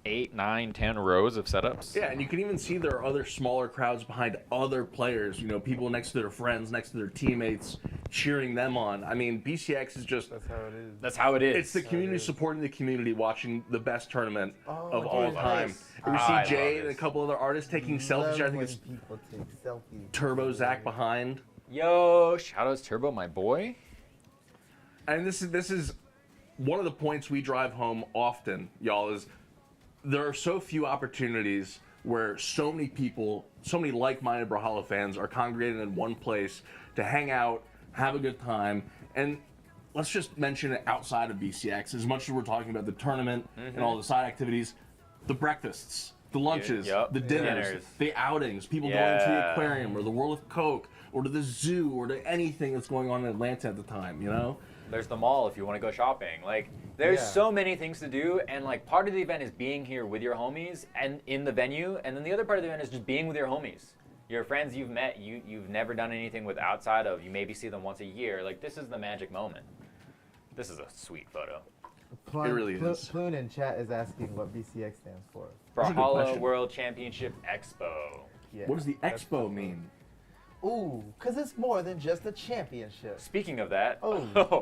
Speaker 2: 8, 9, 10 rows of setups.
Speaker 4: Yeah, and you can even see there are other smaller crowds behind other players. You know, people next to their friends, next to their teammates, cheering them on. I mean, BCX is just.
Speaker 3: That's how it is.
Speaker 2: That's how it is.
Speaker 4: It's the community supporting the community, watching the best tournament of all
Speaker 3: dude,
Speaker 4: time.
Speaker 3: nice.
Speaker 4: And we
Speaker 2: I
Speaker 4: see Jay
Speaker 2: love
Speaker 4: and a
Speaker 2: this.
Speaker 4: couple other artists taking selfies. I think
Speaker 3: when
Speaker 4: it's
Speaker 3: people take selfies.
Speaker 4: Turbo Zach behind.
Speaker 2: Yo, shoutouts Turbo, my boy.
Speaker 4: And this is one of the points we drive home often, y'all, is there are so few opportunities where so many people, so many like-minded Brawlhalla fans are congregated in one place to hang out, have a good time, and let's just mention it outside of BCX, as much as we're talking about the tournament and all the side activities, the breakfasts, the lunches,
Speaker 2: Yep.
Speaker 4: the dinners,
Speaker 2: Dinners.
Speaker 4: the outings, people going to the
Speaker 2: Yeah.
Speaker 4: aquarium or the World of Coke or to the zoo or to anything that's going on in Atlanta at the time, you know?
Speaker 2: There's the mall if you want to go shopping. Like, there's
Speaker 3: Yeah.
Speaker 2: so many things to do, and like part of the event is being here with your homies and in the venue, and then the other part of the event is just being with your homies, your friends you've met, you've never done anything with outside of. You maybe see them once a year. Like, this is the magic moment. This is a sweet photo.
Speaker 4: It really is.
Speaker 3: Ploon in chat is asking what BCX stands for.
Speaker 4: That's a good
Speaker 2: Brawlhalla
Speaker 4: question.
Speaker 2: World Championship Expo.
Speaker 3: Yeah,
Speaker 4: What does the
Speaker 3: that's
Speaker 4: expo mean?
Speaker 3: Ooh, because it's more than just a championship.
Speaker 2: Speaking of that,
Speaker 3: Oh,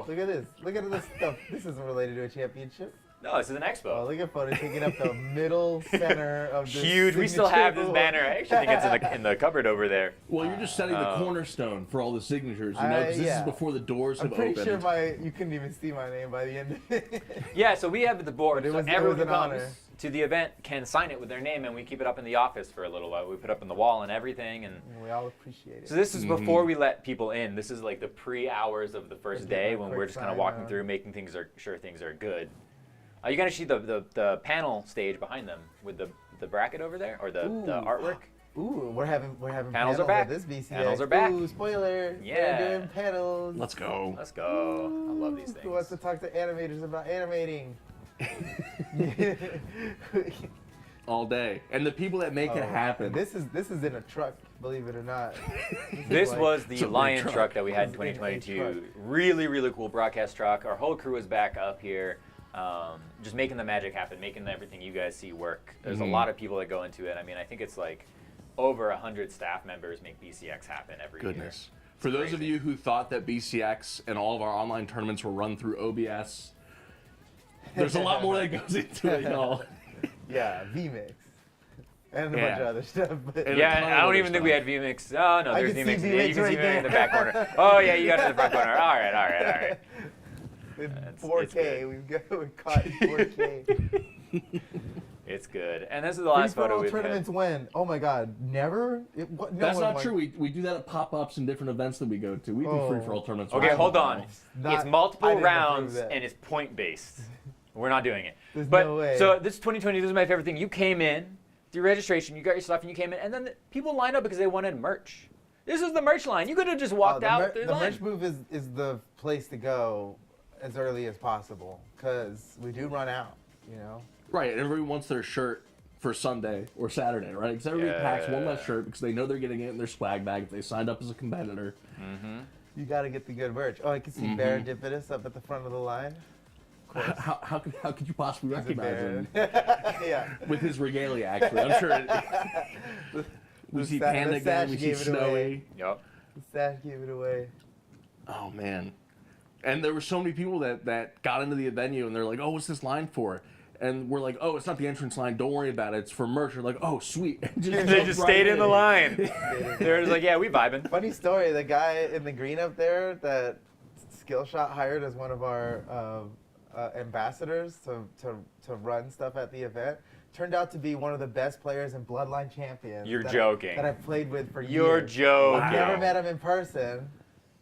Speaker 3: look at this. Look at this stuff. This isn't related to a championship.
Speaker 2: No, this is an
Speaker 3: Oh,
Speaker 2: expo.
Speaker 3: look at photo taking up the middle center of this.
Speaker 2: Huge. We still have this
Speaker 3: signature
Speaker 2: banner. I actually think it's in the cupboard over there.
Speaker 4: Well, you're just setting the cornerstone for all the signatures, you know, because this
Speaker 3: yeah.
Speaker 4: is before the doors
Speaker 3: I'm
Speaker 4: have
Speaker 3: pretty
Speaker 4: opened.
Speaker 3: sure you couldn't even see my name by the end of it.
Speaker 2: Yeah, so we have the board.
Speaker 3: But it
Speaker 2: So
Speaker 3: was
Speaker 2: everyone who
Speaker 3: an
Speaker 2: comes
Speaker 3: honor.
Speaker 2: to the event can sign it with their name, and we keep it up in the office for a little while. We put it up on the wall and everything, and
Speaker 3: We all appreciate it.
Speaker 2: so this is before we let people in. This is like the pre-hours of the first
Speaker 3: Give
Speaker 2: day
Speaker 3: them a
Speaker 2: when
Speaker 3: quick
Speaker 2: we're just kind of
Speaker 3: sign
Speaker 2: walking
Speaker 3: out.
Speaker 2: through, making sure things are good. You gotta see the panel stage behind them with the bracket over there or the artwork.
Speaker 3: Ooh, we're having
Speaker 2: Panels are back.
Speaker 3: at this BCX.
Speaker 2: Panels are back.
Speaker 3: Ooh, spoiler.
Speaker 2: Yeah.
Speaker 3: We're doing panels.
Speaker 4: Let's go.
Speaker 2: Let's go. I love these
Speaker 3: Who wants to
Speaker 2: things.
Speaker 3: talk to animators about animating?
Speaker 4: All day. And the people that make it happen.
Speaker 3: This is in a truck, believe it or not.
Speaker 2: This
Speaker 3: like-
Speaker 2: was
Speaker 4: It's
Speaker 2: the
Speaker 4: a big
Speaker 2: Lion
Speaker 4: truck.
Speaker 2: truck that we had in
Speaker 3: It's in a
Speaker 2: 2022.
Speaker 3: truck.
Speaker 2: Really, really cool broadcast truck. Our whole crew is back up here, just making the magic happen, making everything you guys see work. There's a lot of people that go into it. I mean, I think it's like over 100 staff members make BCX happen every
Speaker 4: Goodness.
Speaker 2: year.
Speaker 4: For those of
Speaker 2: crazy.
Speaker 4: you who thought that BCX and all of our online tournaments were run through OBS, there's a lot more that goes into it, y'all.
Speaker 3: Yeah, VMix. And a bunch
Speaker 4: Yeah.
Speaker 3: of other stuff. But
Speaker 4: And-
Speaker 2: Yeah,
Speaker 4: a ton
Speaker 2: and
Speaker 4: of
Speaker 2: I don't
Speaker 4: other
Speaker 2: even think we
Speaker 4: stuff.
Speaker 2: had VMix. Oh, no,
Speaker 3: I
Speaker 2: there's
Speaker 3: can see
Speaker 2: VMix. Yeah,
Speaker 3: VMix
Speaker 2: you can
Speaker 3: right
Speaker 2: see VMix in the
Speaker 3: there.
Speaker 2: back corner. Oh, yeah, you got it in the front corner. All right.
Speaker 3: in
Speaker 2: It's
Speaker 3: 4K,
Speaker 2: good.
Speaker 3: we're caught in 4K.
Speaker 2: It's good. And this is the last photo
Speaker 3: Free-for-all
Speaker 2: we've
Speaker 3: tournaments
Speaker 2: had.
Speaker 3: when? Oh my God, never? No
Speaker 4: That's
Speaker 3: one
Speaker 4: not
Speaker 3: won.
Speaker 4: true. We do that at pop-ups and different events that we go to. We do
Speaker 3: Oh.
Speaker 4: free-for-all tournaments.
Speaker 2: Okay,
Speaker 4: once in a
Speaker 2: hold
Speaker 4: while.
Speaker 2: on.
Speaker 3: Not-
Speaker 2: It's
Speaker 3: I
Speaker 2: multiple
Speaker 3: didn't
Speaker 2: rounds
Speaker 3: approve that.
Speaker 2: and it's point based. We're not doing it.
Speaker 3: There's
Speaker 2: but
Speaker 3: no way.
Speaker 2: so this 2020, this is my favorite thing. You came in through registration, you got your stuff, and you came in, and then people lined up because they wanted merch. This is the merch line. You could have just walked out through the line.
Speaker 3: merch booth is the place to go as early as possible because we do run out, you know?
Speaker 4: Right, and everyone wants their shirt for Sunday or Saturday, right? Because everybody packs one less shirt because they know they're getting it in their swag bag if they signed up as a competitor.
Speaker 3: You got to get the good merch. Oh, I can see Bear Dipitus up at the front of the line.
Speaker 4: How could you possibly
Speaker 3: He's a
Speaker 4: recognize
Speaker 3: bear.
Speaker 4: him
Speaker 3: Yeah.
Speaker 4: with his regalia? Actually, I'm sure. We see
Speaker 3: the
Speaker 4: Panda again.
Speaker 3: sash
Speaker 4: We see
Speaker 3: gave it away.
Speaker 4: Snowy.
Speaker 2: Yep.
Speaker 3: The stash gave it away.
Speaker 4: Oh man, and there were so many people that got into the venue and they're like, "Oh, what's this line for?" And we're like, "Oh, it's not the entrance line. Don't worry about it. It's for merch." We're like, "Oh, sweet." And
Speaker 2: They
Speaker 4: jumped
Speaker 2: just
Speaker 4: right
Speaker 2: stayed in the line. They're just like, yeah, we vibing.
Speaker 3: Funny story, the guy in the green up there that Skillshot hired as one of our ambassadors to run stuff at the event turned out to be one of the best players in Bloodline Champions.
Speaker 2: You're
Speaker 3: that
Speaker 2: joking.
Speaker 3: that I've played with for
Speaker 2: You're
Speaker 3: years.
Speaker 2: joking.
Speaker 3: I've never met him in person,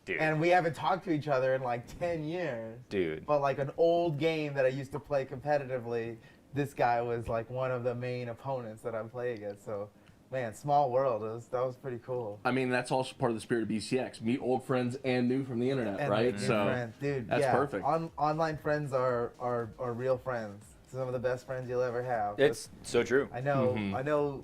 Speaker 2: Dude.
Speaker 3: and we haven't talked to each other in like 10 years.
Speaker 2: Dude.
Speaker 3: But like an old game that I used to play competitively, this guy was like one of the main opponents that I'm playing against. So, man, small world. That was pretty cool.
Speaker 4: I mean, that's also part of the spirit of BCX. Meet old friends and new from the internet,
Speaker 3: And
Speaker 4: right?
Speaker 3: new
Speaker 4: So
Speaker 3: friends. Dude,
Speaker 4: that's
Speaker 3: yeah,
Speaker 4: perfect.
Speaker 3: Online friends are real friends. Some of the best friends you'll ever have.
Speaker 2: It's so true.
Speaker 3: I know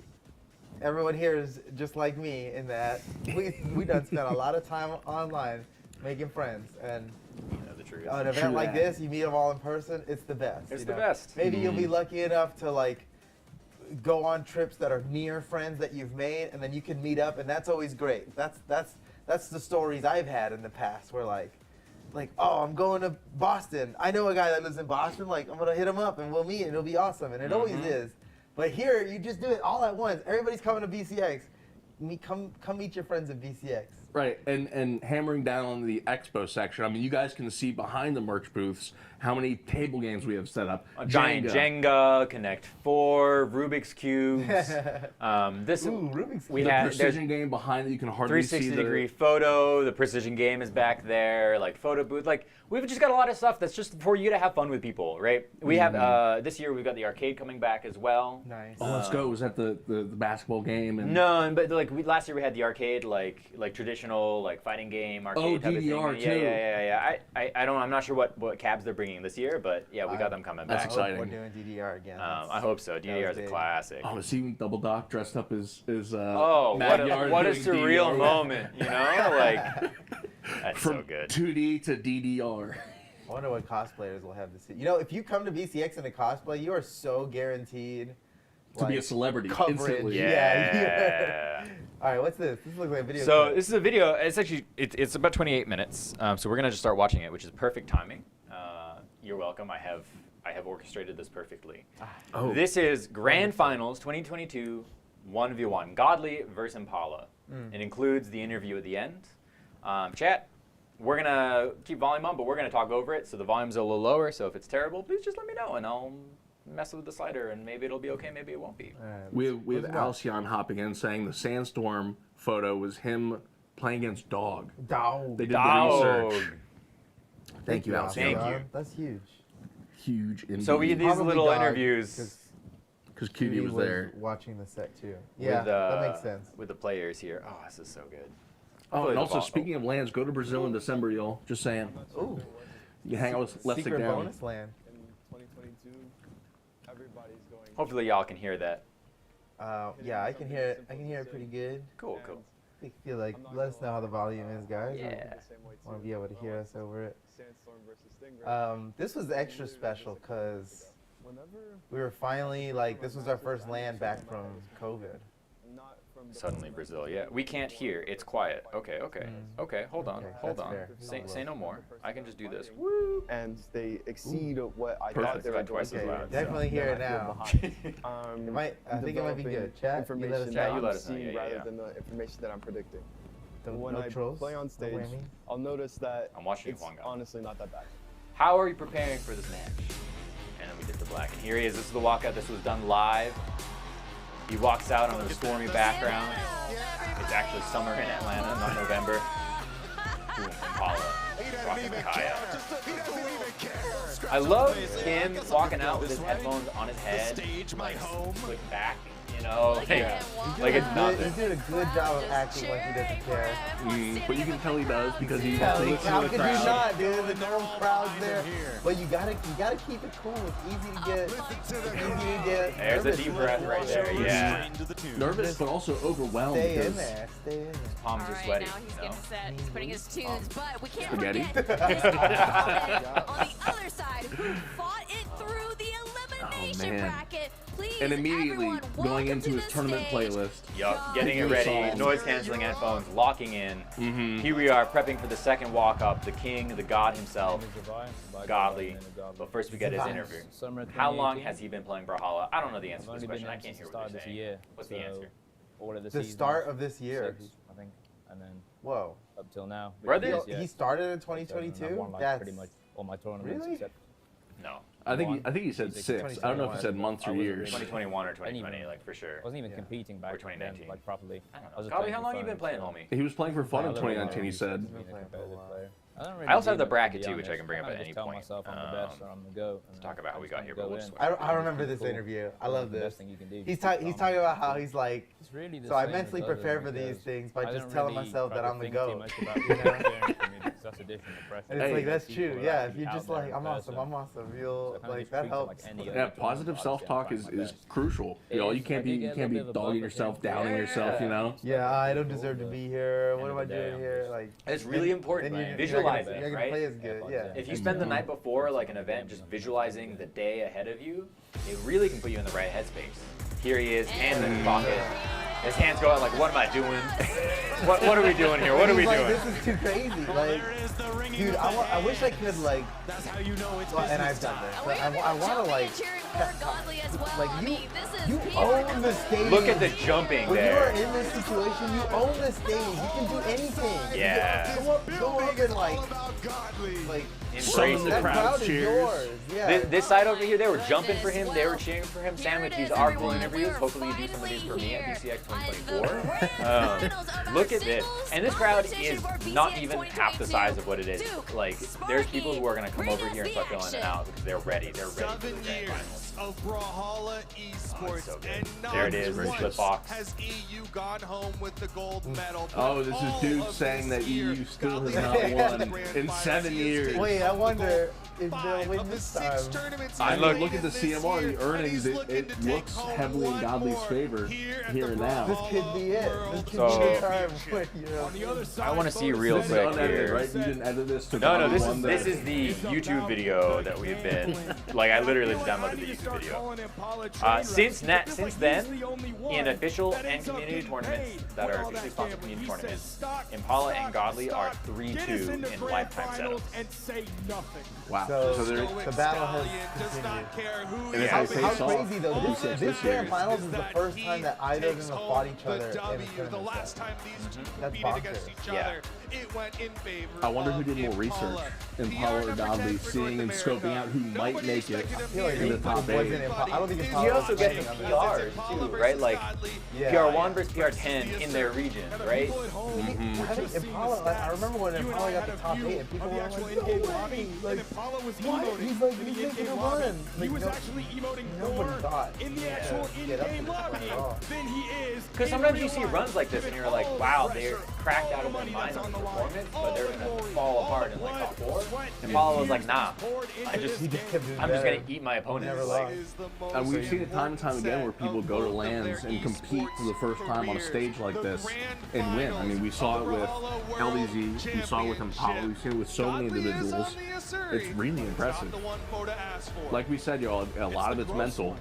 Speaker 3: everyone here is just like me in that we done spent a lot of time online making friends, and
Speaker 2: You know the truth.
Speaker 3: an event
Speaker 4: True
Speaker 3: like
Speaker 4: that.
Speaker 3: this, you meet them all in person, it's the best.
Speaker 2: It's
Speaker 3: you
Speaker 2: the
Speaker 3: know?
Speaker 2: best.
Speaker 3: Maybe you'll be lucky enough to like go on trips that are near friends that you've made, and then you can meet up, and that's always great. That's the stories I've had in the past where like, oh, I'm going to Boston. I know a guy that lives in Boston. Like, I'm gonna hit him up and we'll meet, and it'll be awesome. And it always is. But here, you just do it all at once. Everybody's coming to BCX. Come meet your friends at BCX.
Speaker 4: Right, and hammering down on the expo section. I mean, you guys can see behind the merch booths how many table games we have set up.
Speaker 2: A giant Jenga, Connect 4, Rubik's Cubes. This
Speaker 3: Ooh, Rubik's
Speaker 2: we
Speaker 4: The
Speaker 2: had there's
Speaker 4: precision game behind it, you can hardly see
Speaker 2: 360-degree photo. The precision game is back there. Like photo booth. Like we've just got a lot of stuff that's just for you to have fun with people, right? We have this year we've got the arcade coming back as well.
Speaker 3: Nice.
Speaker 4: Oh, let's go. Was that the basketball game? And
Speaker 2: No, but like last year we had the arcade, like traditional like fighting game arcade type of
Speaker 4: DDR
Speaker 2: thing.
Speaker 4: too.
Speaker 2: Yeah. I'm not sure what cabs they're bringing this year, but yeah, we got them coming
Speaker 4: That's
Speaker 2: back.
Speaker 4: exciting.
Speaker 3: We're doing DDR again.
Speaker 2: I hope so. DDR is a
Speaker 3: big.
Speaker 2: classic.
Speaker 4: Oh, seeing Double Doc dressed up as
Speaker 2: Oh,
Speaker 4: Magyar
Speaker 2: what a
Speaker 4: doing
Speaker 2: surreal
Speaker 4: DDR.
Speaker 2: moment, you know? Like that's
Speaker 4: From
Speaker 2: so good.
Speaker 4: 2D to DDR.
Speaker 3: I wonder what cosplayers will have to see. You know, if you come to BCX in a cosplay, you are so guaranteed
Speaker 4: To be a celebrity
Speaker 3: coverage.
Speaker 4: instantly.
Speaker 2: Yeah.
Speaker 3: All right, what's this? This looks like a video.
Speaker 2: So
Speaker 3: clip.
Speaker 2: this is a video. It's actually it's about 28 minutes. So we're gonna just start watching it, which is perfect timing. You're welcome. I I have orchestrated this perfectly.
Speaker 4: Oh.
Speaker 2: This is Grand Finals 2022 1v1. Godly versus Impala. It includes the interview at the end. Chat, we're going to keep volume on, but we're going to talk over it, so the volume's a little lower. So if it's terrible, please just let me know, and I'll mess with the slider, and maybe it'll be okay, maybe it won't be.
Speaker 4: We have Alcyon hopping in saying the sandstorm photo was him playing against Dog.
Speaker 3: Dog.
Speaker 4: They did the
Speaker 2: Dog.
Speaker 4: research. Thank you, Alcyon.
Speaker 2: Thank you.
Speaker 3: That's huge.
Speaker 4: Huge indeed.
Speaker 2: So we did these
Speaker 3: Probably
Speaker 2: little
Speaker 3: Dog,
Speaker 2: interviews
Speaker 4: because QD was there.
Speaker 3: watching the set too. Yeah,
Speaker 2: with,
Speaker 3: that makes sense.
Speaker 2: with the players here. Oh, this is so good.
Speaker 4: Oh,
Speaker 2: Hopefully
Speaker 4: and
Speaker 2: the
Speaker 4: also
Speaker 2: ball-
Speaker 4: speaking of lands, go to Brazil in December, y'all. Just saying.
Speaker 3: Ooh,
Speaker 4: You can hang out with Let's Stick
Speaker 3: secret
Speaker 4: Down.
Speaker 3: bonus land.
Speaker 5: In 2022, everybody's going.
Speaker 2: Hopefully y'all can hear that.
Speaker 3: Yeah, I can hear it. I can hear it pretty good.
Speaker 2: Cool, cool.
Speaker 3: I feel like let us know how the volume is, guys.
Speaker 2: Yeah.
Speaker 3: Want to be able to hear us over it.
Speaker 5: Sandstorm versus Stingray.
Speaker 3: This was extra special because
Speaker 5: Whenever,
Speaker 3: we were finally like this was our first land back from COVID.
Speaker 5: not from the
Speaker 2: Suddenly Brazil, yeah. We can't hear. It's quiet. Okay, okay. Okay, hold on,
Speaker 3: Okay,
Speaker 2: hold
Speaker 3: that's
Speaker 2: on.
Speaker 3: fair.
Speaker 2: Say no more. I can just do this.
Speaker 5: and they exceed what I
Speaker 4: Perfect.
Speaker 5: thought they were
Speaker 2: Got twice
Speaker 5: going
Speaker 2: as
Speaker 5: to.
Speaker 2: loud.
Speaker 3: Definitely
Speaker 5: So
Speaker 3: hear
Speaker 5: then
Speaker 3: it
Speaker 5: I feel
Speaker 3: now.
Speaker 5: behind.
Speaker 3: It might. I think it might be good. Chat, you let us
Speaker 5: Information
Speaker 3: know.
Speaker 2: Yeah,
Speaker 5: that
Speaker 2: you let
Speaker 5: I'm
Speaker 2: us know.
Speaker 5: seeing
Speaker 2: Yeah,
Speaker 5: rather
Speaker 2: yeah.
Speaker 5: than the information that I'm predicting.
Speaker 3: Don't-
Speaker 5: When
Speaker 3: no
Speaker 5: I
Speaker 3: trolls,
Speaker 5: play on
Speaker 3: no
Speaker 5: stage,
Speaker 3: whammy.
Speaker 5: I'll notice that
Speaker 2: I'm watching you,
Speaker 5: it's
Speaker 2: Juan Gabriel.
Speaker 5: honestly not that bad.
Speaker 2: How are you preparing for this match? And then we get to black. And here he is. This is the walkout. This was done live. He walks out on a stormy background. It's actually summer in Atlanta, not November. Ooh, Impala. Rocking Kaya. I love him walking out with his headphones on his head, like slick back, you know, like it's
Speaker 3: He's
Speaker 2: nothing.
Speaker 3: doing a good job of acting like he doesn't care.
Speaker 4: But you can tell he does because he
Speaker 3: How
Speaker 4: listens to the
Speaker 3: could you
Speaker 4: crowd.
Speaker 3: not, dude? The whole crowd's there. But you gotta keep it cool. It's easy to get.
Speaker 2: There's a
Speaker 3: nervous
Speaker 2: deep
Speaker 3: with.
Speaker 2: breath right there, yeah.
Speaker 4: Nervous, but also overwhelmed.
Speaker 3: Stay in
Speaker 4: because
Speaker 3: there. Stay in there.
Speaker 2: Palms are sweaty.
Speaker 6: Now he's
Speaker 2: you know?
Speaker 6: getting set. He's putting his tunes, but we can't
Speaker 4: Spaghetti?
Speaker 6: forget his opponent on the other side who fought it through the elimination
Speaker 4: man.
Speaker 6: bracket. Please,
Speaker 4: And immediately
Speaker 6: everyone,
Speaker 4: going
Speaker 6: welcome
Speaker 4: into
Speaker 6: to
Speaker 4: his
Speaker 6: the
Speaker 4: tournament
Speaker 6: stage.
Speaker 4: playlist.
Speaker 2: Yup, getting it
Speaker 4: Good
Speaker 2: ready,
Speaker 4: song.
Speaker 2: noise canceling headphones, locking in. Here we are prepping for the second walk up, the king, the god himself, Godly. But first we get his interview. How long has he been playing Brawlhalla? I don't know the answer to this question. I can't hear what you're saying. What's the answer?
Speaker 3: The start of this year.
Speaker 7: I think, and then
Speaker 3: Whoa.
Speaker 7: up till now.
Speaker 2: Brothers?
Speaker 3: He started in
Speaker 7: So, and I've
Speaker 3: 2022.
Speaker 7: won, like,
Speaker 3: That's
Speaker 7: pretty much all my tournaments
Speaker 3: Really?
Speaker 7: except
Speaker 2: No.
Speaker 4: I think he said 6. I don't know if he said months or
Speaker 7: I wasn't
Speaker 4: years.
Speaker 7: really-
Speaker 2: 2021 or 2020,
Speaker 7: Anyway.
Speaker 2: like for sure.
Speaker 7: I wasn't even
Speaker 3: Yeah.
Speaker 7: competing
Speaker 2: Or
Speaker 7: back then,
Speaker 2: 2019.
Speaker 7: like properly.
Speaker 2: I don't
Speaker 7: was
Speaker 2: know.
Speaker 7: just
Speaker 2: Godly,
Speaker 7: playing
Speaker 2: how
Speaker 7: for
Speaker 2: long you been
Speaker 7: fun,
Speaker 2: playing,
Speaker 7: so
Speaker 2: homie?
Speaker 4: He was playing for fun in
Speaker 7: I literally
Speaker 4: 2019, he said.
Speaker 7: being a competitive player. I don't really
Speaker 2: I also have
Speaker 7: do
Speaker 2: the
Speaker 7: much,
Speaker 2: bracket
Speaker 7: to be
Speaker 2: too, which I
Speaker 7: honest.
Speaker 2: can bring up
Speaker 7: kinda
Speaker 2: at
Speaker 7: just
Speaker 2: any
Speaker 7: tell
Speaker 2: point.
Speaker 7: myself I'm the best, or I'm the GOAT.
Speaker 2: Let's talk about how we got here,
Speaker 7: go
Speaker 2: but we'll
Speaker 7: in.
Speaker 2: just-
Speaker 3: I remember
Speaker 7: It's
Speaker 3: this
Speaker 7: cool.
Speaker 3: interview. I love
Speaker 7: The
Speaker 3: this.
Speaker 7: best thing you can do.
Speaker 3: He's
Speaker 7: Just keep
Speaker 3: talking
Speaker 7: calm.
Speaker 3: about how he's like.
Speaker 7: It's really the
Speaker 3: So I
Speaker 7: same
Speaker 3: mentally
Speaker 7: as
Speaker 3: prepare
Speaker 7: others
Speaker 3: for these
Speaker 7: because
Speaker 3: things by
Speaker 7: I
Speaker 3: just
Speaker 7: don't
Speaker 3: telling
Speaker 7: really
Speaker 3: myself
Speaker 7: try
Speaker 3: that
Speaker 7: to
Speaker 3: I'm the
Speaker 7: think too
Speaker 3: GOAT.
Speaker 7: much about
Speaker 3: You know?
Speaker 7: preparing for me because that's additional pressure.
Speaker 3: And it's
Speaker 4: Hey.
Speaker 3: like that's
Speaker 7: People
Speaker 3: true.
Speaker 7: are
Speaker 3: Yeah, if
Speaker 7: actually
Speaker 3: you're
Speaker 7: out
Speaker 3: just
Speaker 7: there
Speaker 3: like
Speaker 7: in
Speaker 3: I'm awesome,
Speaker 7: person.
Speaker 3: I'm awesome. You'll
Speaker 7: So I kinda
Speaker 3: like
Speaker 7: just
Speaker 3: that
Speaker 7: treat it like
Speaker 3: helps.
Speaker 7: any
Speaker 4: Yeah,
Speaker 7: other
Speaker 4: positive
Speaker 7: tournament.
Speaker 4: self-talk
Speaker 7: Obviously, I'm
Speaker 4: is
Speaker 7: my best.
Speaker 4: crucial. You know, you can't be dogging yourself, downing yourself, you know?
Speaker 3: Yeah, I don't deserve to be here. What am I doing here? Like
Speaker 2: It's really important.
Speaker 3: then you're
Speaker 2: Visualize
Speaker 3: not
Speaker 2: it,
Speaker 3: gonna
Speaker 2: right?
Speaker 3: play as good. Yeah.
Speaker 2: If you spend the night before like an event just visualizing the day ahead of you, it really can put you in the right headspace. Here he is, hands in his pocket. His hands go out like, what am I doing? what are we doing here? What are we
Speaker 3: He's like,
Speaker 2: doing?
Speaker 3: This is too crazy. Like, dude, I wish I could like.
Speaker 1: That's how you know it's
Speaker 3: Well, and I've done this. But I want to like.
Speaker 6: Godly as well.
Speaker 3: Like
Speaker 6: I
Speaker 3: you,
Speaker 6: mean, this is
Speaker 3: you
Speaker 6: pure
Speaker 3: own the stage.
Speaker 2: Look at the jumping
Speaker 3: When you are
Speaker 2: there.
Speaker 3: in this situation, you own the stage. You can do anything.
Speaker 2: Yeah.
Speaker 3: Go up and like
Speaker 2: Embrace
Speaker 4: the
Speaker 3: that
Speaker 2: it.
Speaker 4: crowd
Speaker 3: crowd is
Speaker 4: cheers.
Speaker 3: yours. Yeah.
Speaker 2: This side over here, they were jumping for him, they were cheering for him.
Speaker 6: Here
Speaker 2: Sandwich,
Speaker 6: it
Speaker 2: these
Speaker 6: is,
Speaker 2: are cool
Speaker 6: everyone.
Speaker 2: interviews.
Speaker 6: We're
Speaker 2: Hopefully you do some of these for me at
Speaker 6: finally
Speaker 2: BCX
Speaker 6: here on
Speaker 2: 2024.
Speaker 6: the grand finals of our
Speaker 2: Look at this.
Speaker 6: singles
Speaker 2: And this crowd is
Speaker 6: competition for
Speaker 2: not
Speaker 6: BCX
Speaker 2: even half the size of what it is.
Speaker 6: 2022.
Speaker 2: Like, there's people who are going to come over here and start
Speaker 6: Bring us
Speaker 2: filling
Speaker 6: the
Speaker 2: it out because they're ready. They're ready for the
Speaker 8: 7
Speaker 2: grand
Speaker 8: years
Speaker 2: finals.
Speaker 8: of Brawlhalla esports,
Speaker 2: so good.
Speaker 8: and not
Speaker 2: There it is,
Speaker 8: once
Speaker 2: Flip Fox.
Speaker 8: has EU gone home with the gold medal.
Speaker 4: Oh, this is
Speaker 8: All
Speaker 4: dude
Speaker 8: of
Speaker 4: saying
Speaker 8: this
Speaker 4: that
Speaker 8: year,
Speaker 4: EU still has
Speaker 8: Godly
Speaker 4: not
Speaker 8: has
Speaker 4: won
Speaker 8: the grand
Speaker 4: in
Speaker 8: finals.
Speaker 4: 7
Speaker 8: He has
Speaker 4: years.
Speaker 8: taken
Speaker 3: Wait, I
Speaker 8: the
Speaker 3: wonder if
Speaker 8: gold
Speaker 3: they'll
Speaker 8: 5
Speaker 3: win
Speaker 8: of the
Speaker 3: this
Speaker 8: 6
Speaker 3: time.
Speaker 8: tournaments
Speaker 4: I
Speaker 8: he's
Speaker 4: mean,
Speaker 8: played
Speaker 4: look at
Speaker 8: in
Speaker 4: the
Speaker 8: this
Speaker 4: CMR,
Speaker 8: year,
Speaker 4: the
Speaker 8: and
Speaker 4: earnings,
Speaker 8: he's
Speaker 4: it
Speaker 8: looking to take
Speaker 4: looks
Speaker 8: home
Speaker 4: heavily in
Speaker 8: one
Speaker 4: Godly's
Speaker 8: more
Speaker 4: favor
Speaker 8: here at
Speaker 4: here
Speaker 8: the
Speaker 4: and now.
Speaker 3: This could be it. This could
Speaker 2: So-
Speaker 3: be the time when you're
Speaker 8: On the other side,
Speaker 2: I want to see
Speaker 8: bonus
Speaker 2: real
Speaker 4: This is
Speaker 2: quick
Speaker 4: unedited,
Speaker 2: here.
Speaker 4: right? You didn't edit this to
Speaker 2: No,
Speaker 4: Godly
Speaker 2: this
Speaker 4: won
Speaker 2: is
Speaker 4: the-
Speaker 2: the YouTube video that we've been like. I literally just downloaded the YouTube YouTube video.
Speaker 1: calling Impala train
Speaker 2: Since
Speaker 1: wrecks. It feels
Speaker 2: since
Speaker 1: like
Speaker 2: then,
Speaker 1: he's the only one
Speaker 2: in official
Speaker 1: that
Speaker 2: and
Speaker 1: ends up
Speaker 2: community
Speaker 1: getting
Speaker 2: tournaments
Speaker 1: paid
Speaker 2: that
Speaker 1: for
Speaker 2: are
Speaker 1: all that
Speaker 2: officially sponsored
Speaker 1: gambling.
Speaker 2: community
Speaker 1: He says,
Speaker 2: tournaments,
Speaker 1: "Stock,
Speaker 2: Impala and
Speaker 1: stock,
Speaker 2: Godly are
Speaker 1: stock.
Speaker 2: 3-2
Speaker 1: Get us into
Speaker 2: in
Speaker 1: grand
Speaker 2: lifetime
Speaker 1: finals
Speaker 2: setups.
Speaker 1: and say nothing."
Speaker 4: Wow.
Speaker 3: So
Speaker 4: they're-
Speaker 3: the battle has
Speaker 8: does
Speaker 3: continued.
Speaker 8: not care who
Speaker 4: And
Speaker 8: he
Speaker 4: it's
Speaker 3: How,
Speaker 4: like
Speaker 8: is.
Speaker 3: how
Speaker 4: face off.
Speaker 3: crazy though!
Speaker 4: All
Speaker 3: This
Speaker 4: this
Speaker 3: grand
Speaker 4: series.
Speaker 3: finals is the first time that either of them have fought each other in a
Speaker 8: W. The
Speaker 3: tournament.
Speaker 8: last time these two
Speaker 3: That's
Speaker 8: competed against
Speaker 3: bonkers.
Speaker 8: each
Speaker 2: Yeah.
Speaker 8: other, it went in favor.
Speaker 4: I wonder who
Speaker 8: of
Speaker 4: did more research, Impala or Godly, seeing and scoping out who might make it
Speaker 3: I feel like
Speaker 4: in the
Speaker 3: it
Speaker 4: top
Speaker 3: wasn't
Speaker 4: 8.
Speaker 3: Impala. I don't think Impala
Speaker 2: You
Speaker 3: was
Speaker 2: also get the
Speaker 3: fighting on this.
Speaker 2: PRs too, right? Like
Speaker 3: Yeah.
Speaker 2: PR1 versus PR10 in their region, right?
Speaker 1: People at home
Speaker 3: I think Impala. I remember when Impala got the top 8, and people
Speaker 1: of
Speaker 3: were
Speaker 1: the actual
Speaker 3: like,
Speaker 1: in-game
Speaker 3: "No
Speaker 1: lobby,
Speaker 3: way!"
Speaker 1: and
Speaker 3: Like,
Speaker 1: Impala was
Speaker 3: what?
Speaker 1: emoting
Speaker 3: He's like,
Speaker 1: in
Speaker 3: he's
Speaker 1: the
Speaker 3: making
Speaker 1: in-game
Speaker 3: a
Speaker 1: lobby.
Speaker 3: run.
Speaker 1: He
Speaker 3: Like,
Speaker 1: was
Speaker 3: no-
Speaker 1: actually emoting
Speaker 3: nobody
Speaker 1: more
Speaker 3: thought
Speaker 1: in the
Speaker 3: he
Speaker 1: actual
Speaker 3: could get up to
Speaker 1: in-game
Speaker 3: this point
Speaker 1: lobby
Speaker 3: at all.
Speaker 1: than he is.
Speaker 2: Because
Speaker 1: in
Speaker 2: sometimes you
Speaker 1: real
Speaker 2: see
Speaker 1: life.
Speaker 2: runs like this and you're like,
Speaker 1: All the
Speaker 2: wow,
Speaker 1: pressure,
Speaker 2: they're cracked out
Speaker 1: all
Speaker 2: of
Speaker 1: the
Speaker 2: their
Speaker 1: money
Speaker 2: minds
Speaker 1: that's
Speaker 2: on
Speaker 1: on the line,
Speaker 2: performance,
Speaker 1: all
Speaker 2: but they're
Speaker 1: the
Speaker 2: gonna
Speaker 1: glory,
Speaker 2: fall
Speaker 1: all
Speaker 2: apart
Speaker 1: the
Speaker 2: in like
Speaker 1: blood,
Speaker 2: top 4.
Speaker 1: sweat,
Speaker 2: Impala was
Speaker 1: and
Speaker 2: like,
Speaker 1: tears
Speaker 2: nah,
Speaker 1: poured
Speaker 2: I
Speaker 1: into
Speaker 2: just,
Speaker 3: He
Speaker 1: this
Speaker 3: just
Speaker 1: game.
Speaker 3: kept doing
Speaker 2: I'm just
Speaker 3: better.
Speaker 2: gonna eat my opponent.
Speaker 3: Never
Speaker 2: Like,
Speaker 3: lost.
Speaker 4: And we've seen it time and time again where people go to lands and compete for the first time on a stage like this and win. I mean, we saw it with LDZ, we saw it with Impala, we've seen it with so many individuals. It's really impressive. Like we said, y'all, a lot of it's mental.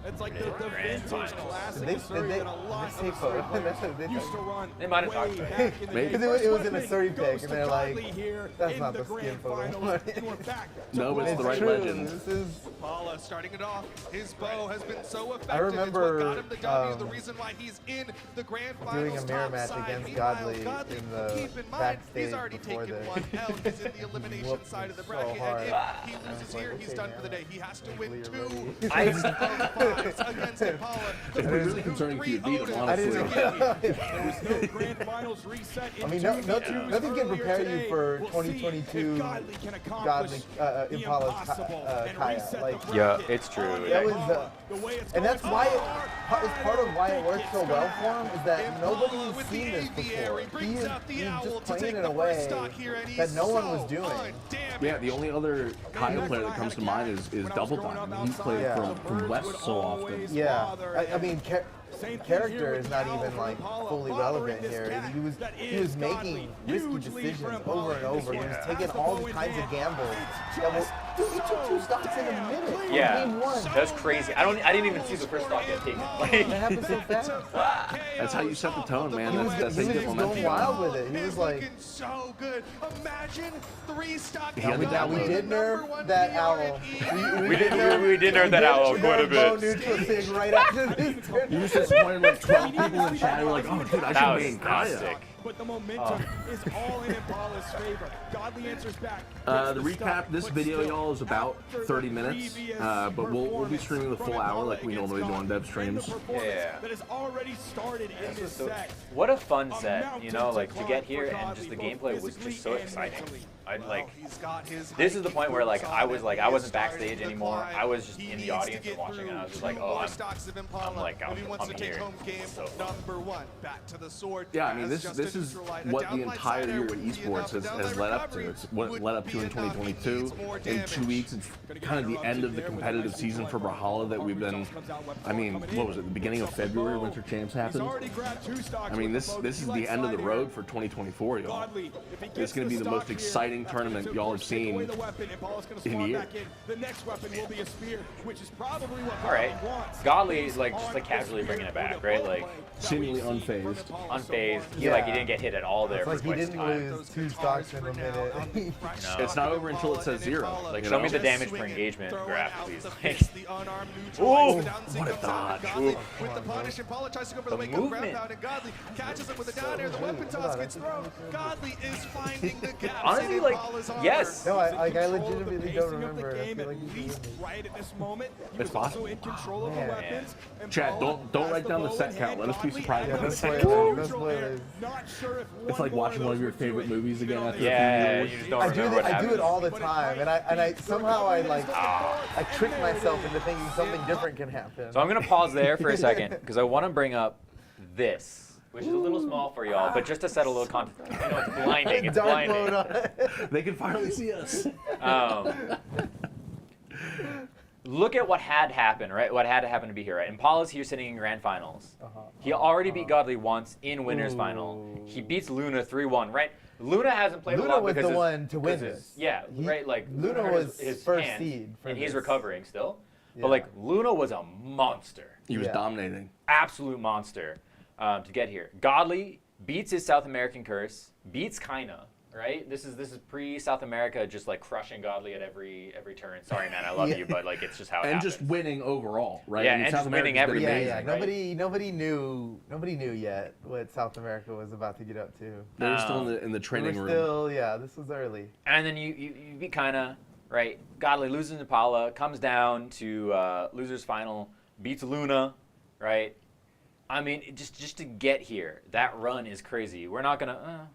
Speaker 1: It's like the
Speaker 2: Grand
Speaker 1: vintage
Speaker 2: finals.
Speaker 1: classic
Speaker 3: Did
Speaker 1: of Surrey
Speaker 3: they
Speaker 1: that a lot
Speaker 3: say
Speaker 1: of
Speaker 3: photo?
Speaker 1: Surrey used to run
Speaker 2: They might have talked
Speaker 1: way
Speaker 2: about it.
Speaker 1: back in the
Speaker 4: Maybe.
Speaker 1: day.
Speaker 3: Because it
Speaker 1: First
Speaker 3: was in a
Speaker 1: weapon
Speaker 3: Surrey
Speaker 1: goes
Speaker 3: pick,
Speaker 1: to
Speaker 3: and they're like,
Speaker 1: Godly here
Speaker 3: "That's
Speaker 1: in
Speaker 3: not
Speaker 1: the
Speaker 3: the skin
Speaker 1: grand
Speaker 3: photo."
Speaker 1: finals, and we're back to
Speaker 4: No, but it's the right
Speaker 3: True.
Speaker 4: legend.
Speaker 3: This is.
Speaker 8: Paula starting it off. His bow has been so effective.
Speaker 3: I remember,
Speaker 8: it's what got him the W. The reason why he's in the grand finals.
Speaker 3: doing a mirror match
Speaker 8: topside.
Speaker 3: against
Speaker 8: Meanwhile,
Speaker 3: Godly in the
Speaker 8: keep in mind,
Speaker 3: backstage
Speaker 8: he's already
Speaker 3: before
Speaker 8: taken
Speaker 3: the-
Speaker 8: one L. He's in the elimination
Speaker 3: whooped
Speaker 8: side of the
Speaker 3: so
Speaker 8: bracket.
Speaker 3: hard.
Speaker 8: And if he
Speaker 3: I
Speaker 8: loses
Speaker 3: was like,
Speaker 8: here, he's
Speaker 3: okay,
Speaker 8: done
Speaker 3: man,
Speaker 8: for the day. He has to win
Speaker 3: hopefully
Speaker 8: two
Speaker 3: you're
Speaker 2: I-
Speaker 8: of 5 against Impala.
Speaker 4: It's really concerning if you beat him,
Speaker 3: I didn't
Speaker 4: honestly.
Speaker 3: know.
Speaker 1: There was no grand finals reset
Speaker 3: I mean,
Speaker 1: in
Speaker 3: nothing can prepare you
Speaker 1: today.
Speaker 3: for
Speaker 1: We'll see
Speaker 3: 2022
Speaker 1: if Godly can accomplish
Speaker 3: Godly
Speaker 1: the
Speaker 3: Impala's
Speaker 1: impossible and
Speaker 3: Kaya.
Speaker 1: reset
Speaker 3: Like,
Speaker 1: the
Speaker 2: Yeah,
Speaker 1: bracket
Speaker 2: it's true.
Speaker 1: on
Speaker 2: That
Speaker 3: was,
Speaker 1: Impala. The way it's
Speaker 3: and that's
Speaker 1: going
Speaker 3: why
Speaker 1: on.
Speaker 3: it's part of why it works so well for him is that
Speaker 8: Impala
Speaker 3: nobody's
Speaker 8: with
Speaker 3: seen
Speaker 8: the
Speaker 3: this
Speaker 8: aviary
Speaker 3: before.
Speaker 8: brings out the owl
Speaker 3: He's
Speaker 8: to
Speaker 3: just playing
Speaker 8: take
Speaker 3: in
Speaker 8: the
Speaker 3: a
Speaker 8: first
Speaker 3: way
Speaker 8: stock here, and
Speaker 3: that
Speaker 8: he's
Speaker 3: no one
Speaker 8: so
Speaker 3: was doing.
Speaker 8: undamaged.
Speaker 4: Yeah, the only other Kaya player that comes to mind is Double Diamond. He played
Speaker 3: Yeah.
Speaker 4: from West so often.
Speaker 3: Yeah, I mean, character is not even like fully relevant here. He was making risky decisions over and over. He was taking all kinds of gambles. Dude, he took 2 stocks in a minute.
Speaker 2: Yeah,
Speaker 3: Game 1.
Speaker 2: that's crazy. I didn't even see the first stock get taken. Like,
Speaker 3: It happened so fast.
Speaker 4: That's how you set the tone, man.
Speaker 3: He was,
Speaker 4: That's
Speaker 3: he
Speaker 4: how you
Speaker 3: was
Speaker 4: get
Speaker 3: just
Speaker 4: momentum.
Speaker 3: going wild with it. He was like,
Speaker 8: looking so good. Imagine 3 stock.
Speaker 4: Yeah,
Speaker 3: we did nerf that owl.
Speaker 2: we did nerf that owl quite a
Speaker 3: Bo
Speaker 2: bit.
Speaker 3: neutral thing right after this.
Speaker 4: You just disappointed like 12 people in chat who were like, oh, dude, I
Speaker 2: That
Speaker 4: should
Speaker 2: was
Speaker 4: main
Speaker 2: not
Speaker 4: Kaya.
Speaker 2: sick.
Speaker 1: But the momentum is all in Impala's favor. Godly answers back.
Speaker 4: The recap, this video, y'all, is about 30 minutes, but we'll be streaming the full hour like we normally do on dev streams.
Speaker 2: Yeah.
Speaker 1: That has already started in this set.
Speaker 2: What a fun set, you know, like to get here and just the gameplay was just so exciting. I'd like, this is the point where like I wasn't backstage anymore. I was just in the audience and watching, and I was just like, oh, I'm here. So fun.
Speaker 4: Yeah, I mean, this is what the entire year of esports has led up to. It's what it led up to in 2022. In 2 weeks, it's kind of the end of the competitive season for Brawlhalla that we've been, I mean, what was it, the beginning of February, Winter Champs happened? I mean, this is the end of the road for 2024, y'all. It's going to be the most exciting tournament y'all have seen in years.
Speaker 1: The next weapon will be a spear, which is probably what
Speaker 2: All right,
Speaker 1: Godly wants.
Speaker 2: Godly is like just like casually bringing it back, right? Like
Speaker 4: Seemingly unfazed.
Speaker 2: unfazed. He like he didn't get hit at all there
Speaker 3: It's
Speaker 2: for
Speaker 3: like he
Speaker 2: quite some
Speaker 3: didn't
Speaker 2: time.
Speaker 3: lose 2 stocks in a minute.
Speaker 4: It's not over until it says 0.
Speaker 2: Like
Speaker 4: you
Speaker 2: show
Speaker 4: know?
Speaker 2: me the damage per engagement graph, please. Like,
Speaker 8: Ooh,
Speaker 4: what a dodge.
Speaker 8: With the punish, Impala tries to go for the
Speaker 2: The
Speaker 8: wake up grab
Speaker 2: movement.
Speaker 8: out, and Godly catches him with a down air. The weapon toss gets thrown. Godly is finding the gaps
Speaker 2: Honestly,
Speaker 8: in
Speaker 2: like,
Speaker 8: Impala's armor.
Speaker 2: yes.
Speaker 3: No, I
Speaker 1: Control
Speaker 3: legitimately
Speaker 1: the
Speaker 3: don't
Speaker 1: pacing of the
Speaker 3: remember. I
Speaker 1: game,
Speaker 3: feel like
Speaker 1: at
Speaker 3: he's
Speaker 1: least
Speaker 3: doing
Speaker 1: right at this moment. He
Speaker 4: It's
Speaker 1: was also
Speaker 4: possible.
Speaker 1: in control of the
Speaker 3: Man.
Speaker 1: weapons.
Speaker 4: Chat,
Speaker 1: Impala
Speaker 4: don't
Speaker 1: has
Speaker 4: write down the
Speaker 1: bow
Speaker 4: set
Speaker 1: in
Speaker 4: count.
Speaker 1: hand.
Speaker 4: Let us be
Speaker 1: Godly
Speaker 4: surprised
Speaker 1: at
Speaker 4: by the
Speaker 1: the
Speaker 4: set
Speaker 1: neutral
Speaker 4: count.
Speaker 1: neutral air.
Speaker 3: spoilers.
Speaker 1: Not sure if
Speaker 4: It's
Speaker 1: one
Speaker 4: like
Speaker 1: more
Speaker 4: watching
Speaker 1: of
Speaker 4: one of
Speaker 1: those
Speaker 4: your
Speaker 1: would do
Speaker 4: favorite
Speaker 1: it.
Speaker 4: movies again after
Speaker 2: yeah,
Speaker 4: a
Speaker 2: you
Speaker 4: few years.
Speaker 2: just don't
Speaker 3: I
Speaker 2: remember what
Speaker 3: do
Speaker 2: happened.
Speaker 3: it all the time, and I somehow I trick myself into thinking something different can happen.
Speaker 2: So I'm gonna pause there for a second because I want to bring up this, which is a little small for y'all, but just to set a little context. I know it's blinding. It's
Speaker 3: Dark mode
Speaker 2: blinding.
Speaker 3: on it.
Speaker 4: They can finally see us.
Speaker 2: Look at what had happened, right? What had to happen to be here, right? Impala's here sitting in grand finals. He already beat Godly once in winners final. He beats Luna 3-1, right? Luna hasn't played
Speaker 3: Luna
Speaker 2: a lot
Speaker 3: was
Speaker 2: because
Speaker 3: the
Speaker 2: his-
Speaker 3: one to win
Speaker 2: because his-
Speaker 3: this.
Speaker 2: Yeah,
Speaker 3: He-
Speaker 2: right. Like
Speaker 3: Luna
Speaker 2: hurt
Speaker 3: was
Speaker 2: his
Speaker 3: first
Speaker 2: hand,
Speaker 3: seed for
Speaker 2: and he's
Speaker 3: this.
Speaker 2: recovering still. But like Luna was a monster,
Speaker 4: He was
Speaker 3: Yeah.
Speaker 4: dominating.
Speaker 2: absolute monster to get here. Godly beats his South American curse, beats Kaina. Right, this is pre-South America, just like crushing Godly at every turn. Sorry, man, I love
Speaker 3: Yeah.
Speaker 2: you, but like it's just how it
Speaker 4: And
Speaker 2: happens.
Speaker 4: just winning overall, right?
Speaker 2: Yeah,
Speaker 4: I mean,
Speaker 2: and
Speaker 4: South
Speaker 2: just winning
Speaker 4: America's been
Speaker 2: every-
Speaker 3: Yeah,
Speaker 4: amazing.
Speaker 3: yeah. Nobody knew yet what South America was about to get up to.
Speaker 4: They were still in the
Speaker 3: We
Speaker 4: training
Speaker 3: were
Speaker 4: room.
Speaker 3: still, yeah, this was early.
Speaker 2: And then you beat Kaina, right? Godly loses to Impala, comes down to losers final, beats Luna, right? I mean, just to get here, that run is crazy. We're not gonna.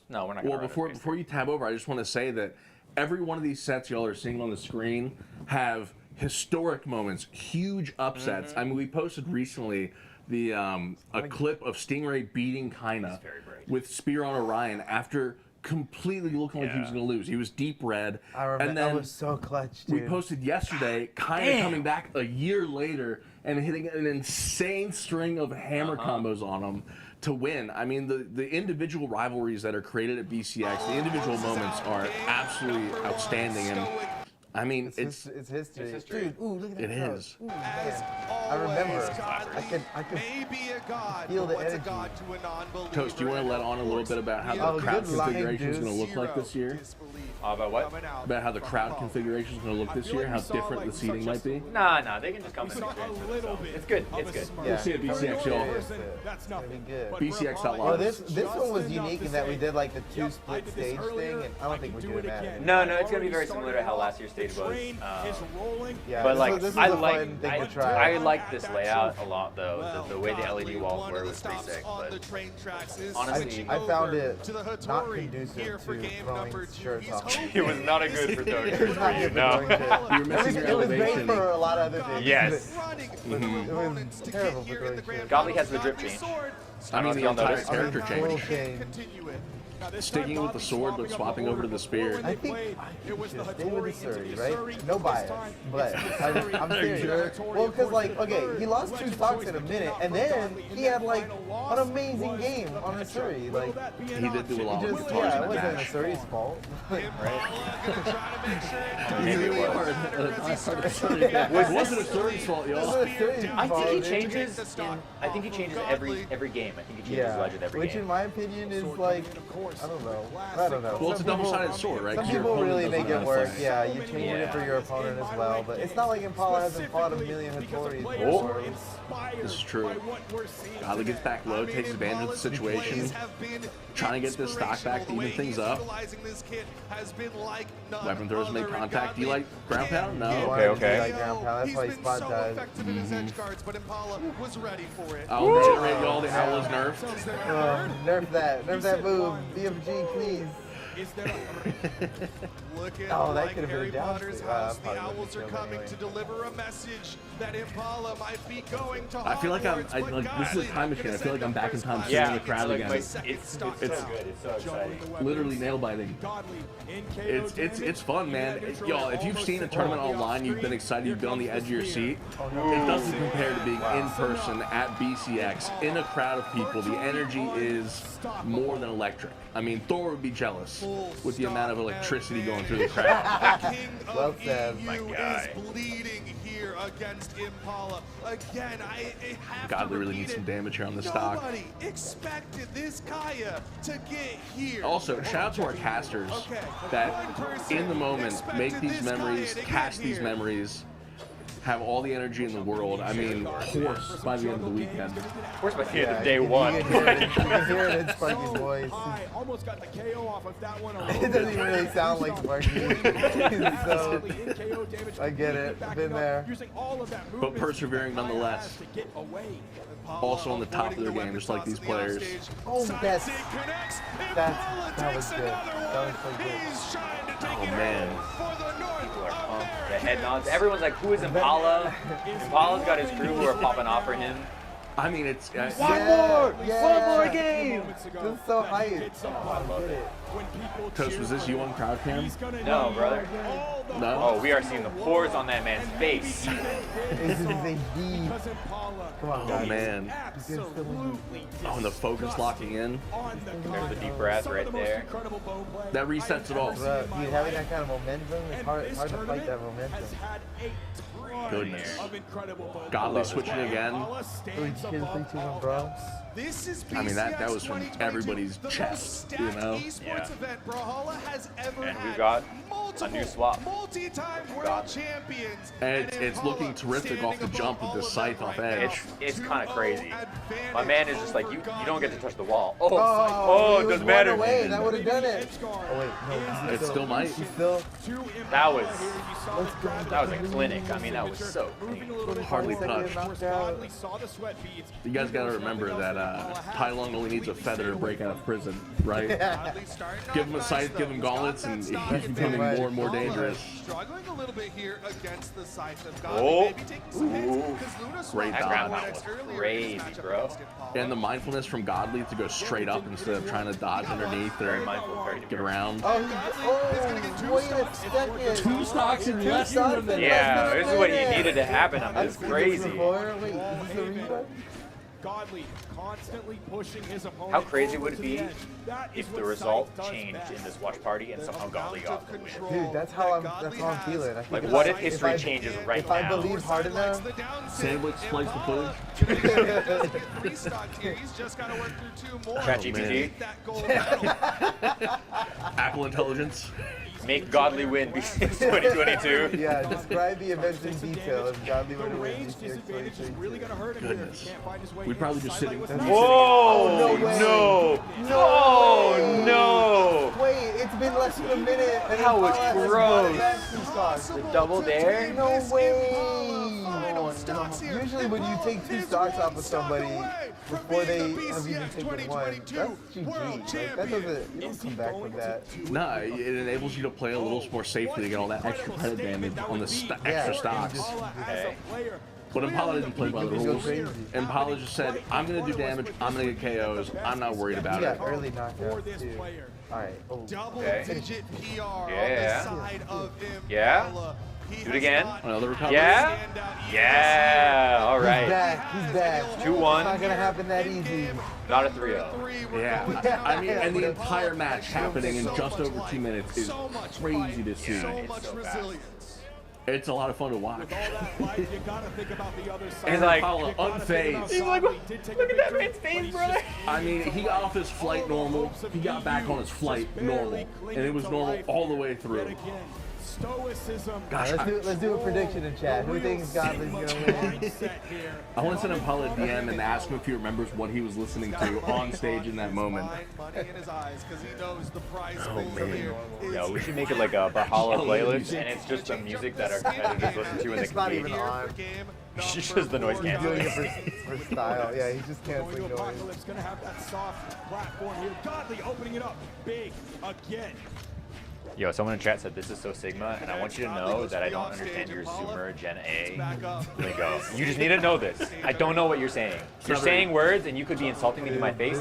Speaker 2: No, we're not gonna.
Speaker 4: Well,
Speaker 2: run it
Speaker 4: before you tab over, I just want to say that every one of these sets y'all are seeing on the screen have historic moments, huge upsets.
Speaker 2: Mm-hmm.
Speaker 4: I mean, we posted recently the a clip of Stingray beating Kaina
Speaker 2: very bright.
Speaker 4: with Spear on Orion after completely looking like he was
Speaker 2: Yeah.
Speaker 4: going to lose. He was deep red.
Speaker 3: I remember
Speaker 4: and then
Speaker 3: that was so clutch,
Speaker 4: we
Speaker 3: dude.
Speaker 4: posted yesterday, Kaina
Speaker 2: Damn.
Speaker 4: coming back a year later and hitting an insane string of hammer combos on him to win. I mean, the individual rivalries that are created at BCX, the individual moments are absolutely outstanding. And I mean, it's
Speaker 3: history.
Speaker 2: history.
Speaker 3: Dude, ooh, look at that.
Speaker 4: It
Speaker 3: crowd.
Speaker 4: is.
Speaker 3: Ooh,
Speaker 8: As
Speaker 3: man.
Speaker 8: always,
Speaker 3: I remember.
Speaker 8: Godly
Speaker 3: I could
Speaker 8: may be a god,
Speaker 3: feel
Speaker 8: but
Speaker 3: the
Speaker 8: what's a
Speaker 3: energy.
Speaker 8: god to a non-believer?
Speaker 4: Toast, do you want to let on a little bit about how
Speaker 3: Oh,
Speaker 4: the crowd
Speaker 3: good line,
Speaker 4: configuration is
Speaker 3: dude.
Speaker 4: going to look like this year?
Speaker 2: About what?
Speaker 4: About how the crowd configuration is going to look this year? How different the seating might be?
Speaker 2: Nah, they can just come in.
Speaker 8: saw
Speaker 2: and
Speaker 8: a little bit.
Speaker 2: It's good.
Speaker 8: of
Speaker 2: It's
Speaker 8: a
Speaker 2: good.
Speaker 8: smirk.
Speaker 3: Yeah.
Speaker 4: We'll see at BCX, y'all.
Speaker 8: That's
Speaker 3: That'd be
Speaker 8: nothing.
Speaker 3: good.
Speaker 8: But
Speaker 4: BCX.live.
Speaker 3: Oh, this one was unique in that we did like the two split stage thing, and I don't think we're doing that.
Speaker 2: No, it's gonna be very similar to how last year's stage was.
Speaker 3: Yeah,
Speaker 2: But
Speaker 3: this
Speaker 2: like,
Speaker 3: was- this was
Speaker 2: I
Speaker 3: a fun
Speaker 2: like
Speaker 3: thing to try.
Speaker 2: I like this layout a lot though. The way the LED walls were was pretty sick. But honestly,
Speaker 3: I found it not conducive to throwing shirts off.
Speaker 2: it was not a good for throwing
Speaker 3: It
Speaker 2: shirts
Speaker 3: was
Speaker 2: for
Speaker 3: not
Speaker 2: you.
Speaker 3: good for
Speaker 2: No.
Speaker 3: throwing shirts.
Speaker 4: You're missing your
Speaker 3: It was great
Speaker 4: elevation.
Speaker 3: for a lot of other things.
Speaker 2: Yes.
Speaker 3: But it was terrible for throwing shirts.
Speaker 2: Godly has the drip change.
Speaker 4: I mean, the
Speaker 2: Y'all
Speaker 4: entire
Speaker 2: noticed?
Speaker 4: character
Speaker 3: Total
Speaker 4: change.
Speaker 3: change.
Speaker 4: Sticking with the sword, but swapping over to the spear.
Speaker 3: I think just stay with the Surrey, right? No bias, but I'm serious. Well, because like, okay, he lost 2 stocks in a minute, and then he had like an amazing game on the Surrey. Like,
Speaker 4: He did do a lot
Speaker 3: he
Speaker 4: of
Speaker 3: just,
Speaker 4: guitars
Speaker 3: yeah,
Speaker 4: in
Speaker 3: it
Speaker 4: the
Speaker 3: wasn't the
Speaker 4: dash.
Speaker 3: Surrey's fault.
Speaker 2: Maybe it was.
Speaker 4: It wasn't a Surrey's fault,
Speaker 3: It
Speaker 4: y'all.
Speaker 3: wasn't the Surrey's
Speaker 2: I
Speaker 3: fault.
Speaker 2: think he
Speaker 3: dude.
Speaker 2: changes. I think he changes every game. I think he changes
Speaker 3: Yeah,
Speaker 2: legend every
Speaker 3: which
Speaker 2: game.
Speaker 3: in my opinion is like, I don't know.
Speaker 4: Well, it's a double-sided sword, right?
Speaker 3: Some
Speaker 4: 'Cause your
Speaker 3: people
Speaker 4: opponent
Speaker 3: really
Speaker 4: doesn't
Speaker 3: make
Speaker 4: know
Speaker 3: it
Speaker 4: how to
Speaker 3: work.
Speaker 4: fight.
Speaker 3: Yeah, you change it
Speaker 2: Yeah.
Speaker 3: for your opponent as well. But it's not like Impala hasn't fought a million Hattoris before.
Speaker 4: This is true. Godly gets back low, takes advantage of the situation, trying to get this stock back to even things up. Weapon throws make contact. Do you like ground pound? No.
Speaker 2: Okay.
Speaker 3: Like ground pound. That's why he spot dives.
Speaker 4: I'll reiterate y'all, the owl is nerfed.
Speaker 3: Nerf that. Nerf that move. BFG, please. Oh, that could have been a down
Speaker 8: Potters
Speaker 3: stage.
Speaker 8: House, the
Speaker 3: Probably
Speaker 8: Owls
Speaker 3: wouldn't
Speaker 8: are
Speaker 3: have
Speaker 8: coming
Speaker 3: anyway.
Speaker 8: to deliver a message that Impala might be going to
Speaker 4: I feel like
Speaker 8: Hogwarts, but
Speaker 4: this is a time machine. I feel like I'm back in time, sitting
Speaker 2: Yeah,
Speaker 4: in the crowd
Speaker 2: like,
Speaker 4: again.
Speaker 2: it's so good. It's so exciting.
Speaker 4: Literally nail biting. It's fun, man. Y'all, if you've seen a tournament online, you've been excited, you've been on the edge of your seat. It doesn't compare to being in person at BCX in a crowd of people. The energy is more than electric. I mean, Thor would be jealous with the amount of electricity going through the crowd.
Speaker 8: King
Speaker 3: Well
Speaker 8: of
Speaker 3: said.
Speaker 8: EU
Speaker 2: My guy.
Speaker 8: is bleeding here against Impala. Again, I have
Speaker 4: God,
Speaker 8: to
Speaker 4: they really
Speaker 8: repeat
Speaker 4: need some
Speaker 8: it.
Speaker 4: damage here on the stock.
Speaker 8: Nobody expected this Kaya to get here.
Speaker 4: Also, shout out to our casters that, in the moment, make these memories, cast these memories, have all the energy in the world. I mean, hoarse by the end of the weekend.
Speaker 2: Of course, by the end
Speaker 3: Yeah,
Speaker 2: of day one.
Speaker 3: You can hear it in Sparky's voice.
Speaker 9: I almost got the KO off of that one.
Speaker 3: It doesn't even really sound like Sparky. So, I get it. Been there.
Speaker 9: Using all of that
Speaker 4: But
Speaker 9: movement
Speaker 4: persevering nonetheless.
Speaker 9: to get away.
Speaker 4: Also on the top of their game, just like these players.
Speaker 3: Oh, that was good. That was so good.
Speaker 4: Oh, man.
Speaker 2: People are pumped. The head nods. Everyone's like, who is Impala? Impala's got his crew who are popping off for him.
Speaker 4: I mean, it's
Speaker 3: One more game. This is so hype.
Speaker 4: Toast, was this you on crowd cam?
Speaker 2: No, brother.
Speaker 4: No.
Speaker 2: Oh, we are seeing the pores on that man's face.
Speaker 3: This is a deep. Come on,
Speaker 4: Oh
Speaker 3: guys.
Speaker 4: man. Oh, and the focus locking in.
Speaker 2: There's the deep breath right there.
Speaker 4: That resets it all.
Speaker 3: Bro, dude, having that kind of momentum, it's hard to fight that momentum.
Speaker 4: Goodness. Godly switching again.
Speaker 3: 3-2-1, bro.
Speaker 8: This is
Speaker 4: I mean, that was from
Speaker 8: 2022,
Speaker 4: everybody's
Speaker 8: the
Speaker 4: chest,
Speaker 8: most
Speaker 4: you
Speaker 8: stacked
Speaker 4: know?
Speaker 8: esports
Speaker 2: Yeah.
Speaker 8: event Brawlhalla has ever
Speaker 2: And we've
Speaker 8: had.
Speaker 2: got
Speaker 8: multiple,
Speaker 2: a new swap.
Speaker 8: multi-time world
Speaker 2: Got it.
Speaker 8: champions.
Speaker 4: And it's looking terrific off the jump with the scythe off edge.
Speaker 2: It's kind of crazy. My man is just like, you don't get to touch the wall.
Speaker 3: Oh,
Speaker 2: Oh,
Speaker 3: he
Speaker 2: it
Speaker 3: was
Speaker 2: doesn't
Speaker 3: one
Speaker 2: matter.
Speaker 3: away. That would have done it. Oh wait, no.
Speaker 4: It still might.
Speaker 3: He's still.
Speaker 2: That was
Speaker 3: Let's go.
Speaker 2: that was a clinic. I mean, that was so clean.
Speaker 4: Hardly
Speaker 3: Second
Speaker 4: touched.
Speaker 3: knocked out.
Speaker 8: Saw the sweat beads.
Speaker 4: You guys gotta remember that Tai Lung only needs a feather to break out of prison, right? Give him a scythe, give him gauntlets, and he's becoming more and more dangerous.
Speaker 8: Struggling a little bit here against the scythe of
Speaker 2: Oh.
Speaker 8: Maybe taking some hits, 'cause Luna
Speaker 4: Great
Speaker 8: swapped
Speaker 2: That
Speaker 4: dodge.
Speaker 2: ground
Speaker 8: one
Speaker 2: pound
Speaker 8: X
Speaker 2: was
Speaker 8: earlier in this
Speaker 2: crazy,
Speaker 8: matchup
Speaker 2: bro.
Speaker 8: against Impala.
Speaker 4: And the mindfulness from Godly to go straight up instead of trying to dodge underneath or get around.
Speaker 3: Oh, wait a second.
Speaker 4: 2 stocks in less than a minute.
Speaker 2: Yeah, this is what he needed to happen. I mean,
Speaker 3: I've
Speaker 2: it's
Speaker 3: seen this
Speaker 2: crazy.
Speaker 3: before. Wait, is this a replay?
Speaker 9: Godly constantly pushing his opponent.
Speaker 2: How crazy would it
Speaker 9: to the
Speaker 2: be
Speaker 9: edge. That is
Speaker 2: if the
Speaker 9: what
Speaker 2: result
Speaker 9: Scythe does
Speaker 2: changed
Speaker 9: best.
Speaker 2: in this watch party and somehow Godly got the win?
Speaker 3: Dude, that's how I'm feeling. I think
Speaker 2: Like,
Speaker 3: if
Speaker 2: what
Speaker 3: I-
Speaker 2: if history
Speaker 3: I-
Speaker 2: changes right
Speaker 3: If I
Speaker 2: now?
Speaker 3: believe hard enough,
Speaker 4: Sandwich splice the footage.
Speaker 8: Restocked here. He's just got to work through 2 more.
Speaker 2: ChatGPT,
Speaker 8: That gold medal.
Speaker 4: Apple Intelligence.
Speaker 2: make Godly win BCX 2022.
Speaker 3: yeah, describe the events in detail if Godly were to win
Speaker 9: Range
Speaker 3: BCX
Speaker 9: disadvantage is really
Speaker 3: 2022.
Speaker 9: going to hurt him
Speaker 4: Goodness.
Speaker 9: here. Can't find his way
Speaker 4: We'd
Speaker 9: in.
Speaker 4: probably just sit
Speaker 9: Sidelight
Speaker 4: in-
Speaker 9: with
Speaker 2: Whoa!
Speaker 3: No way.
Speaker 2: No! Oh no!
Speaker 3: Wait, it's been less than a minute. And
Speaker 2: That was
Speaker 3: Impala has
Speaker 2: gross.
Speaker 3: brought back 2 stocks.
Speaker 2: The double dare?
Speaker 3: No way.
Speaker 8: stocks here.
Speaker 3: Usually when you take 2 stocks off of somebody before they have even taken 1, that's GG. Like, that doesn't, you don't come back from that.
Speaker 4: Nah, it enables you to play a little more safely to get all that extra credit damage on the extra stocks.
Speaker 2: Okay.
Speaker 4: But Impala didn't play by the
Speaker 3: You can go
Speaker 4: rules.
Speaker 3: crazy.
Speaker 4: Impala just said, I'm going to do damage, I'm going to get KOs, I'm not worried about
Speaker 3: Yeah,
Speaker 4: it.
Speaker 3: early knockout too. Alright, oh.
Speaker 8: Double-digit PR on
Speaker 2: Yeah.
Speaker 8: the side of
Speaker 2: Yeah.
Speaker 8: Impala.
Speaker 2: Do it again.
Speaker 4: Another recovery?
Speaker 2: Yeah? Yeah!
Speaker 3: He's
Speaker 2: Alright.
Speaker 3: back, he's back.
Speaker 2: 2-1.
Speaker 3: It's not gonna happen that easy.
Speaker 2: Not a 3-0.
Speaker 4: Yeah, I mean, and the entire match happening in just over 2 minutes is
Speaker 8: So much
Speaker 4: crazy to
Speaker 8: fight,
Speaker 4: see.
Speaker 8: so much resilience.
Speaker 4: It's a lot of fun to watch.
Speaker 9: All that life, you got to think about the other side.
Speaker 2: He's like,
Speaker 4: Impala unfazed.
Speaker 2: He's like, look at that man's face, brother.
Speaker 4: I mean, he got off his flight normal, he got back on his flight normal, and it was normal all the way through.
Speaker 9: Stoicism.
Speaker 4: Gosh,
Speaker 3: Let's do a prediction in chat. Who thinks Godly's gonna win?
Speaker 4: I want to send Impala a DM and ask him if he remembers what he was listening to on stage in that moment.
Speaker 8: Money in his eyes because he knows the prize
Speaker 4: Oh,
Speaker 8: pool
Speaker 4: man.
Speaker 8: here is
Speaker 2: No, we should make it like a Brawlhalla playlist, and it's just the music that our competitors listen to in the
Speaker 3: It's not even
Speaker 2: community.
Speaker 3: on.
Speaker 2: It's just the noise
Speaker 3: He's doing it
Speaker 2: canceling.
Speaker 3: for style. Yeah, he's just
Speaker 9: Going
Speaker 3: canceling
Speaker 9: to
Speaker 3: noise.
Speaker 9: Apocalypse, going to have that soft platform here. Godly opening it up big again.
Speaker 2: Yo, someone in chat said this is so Sigma, and I want you to know that I don't understand your Zoomer Gen A lingo. You just need to know this. I don't know what you're saying. You're saying words, and you could be insulting me to my face.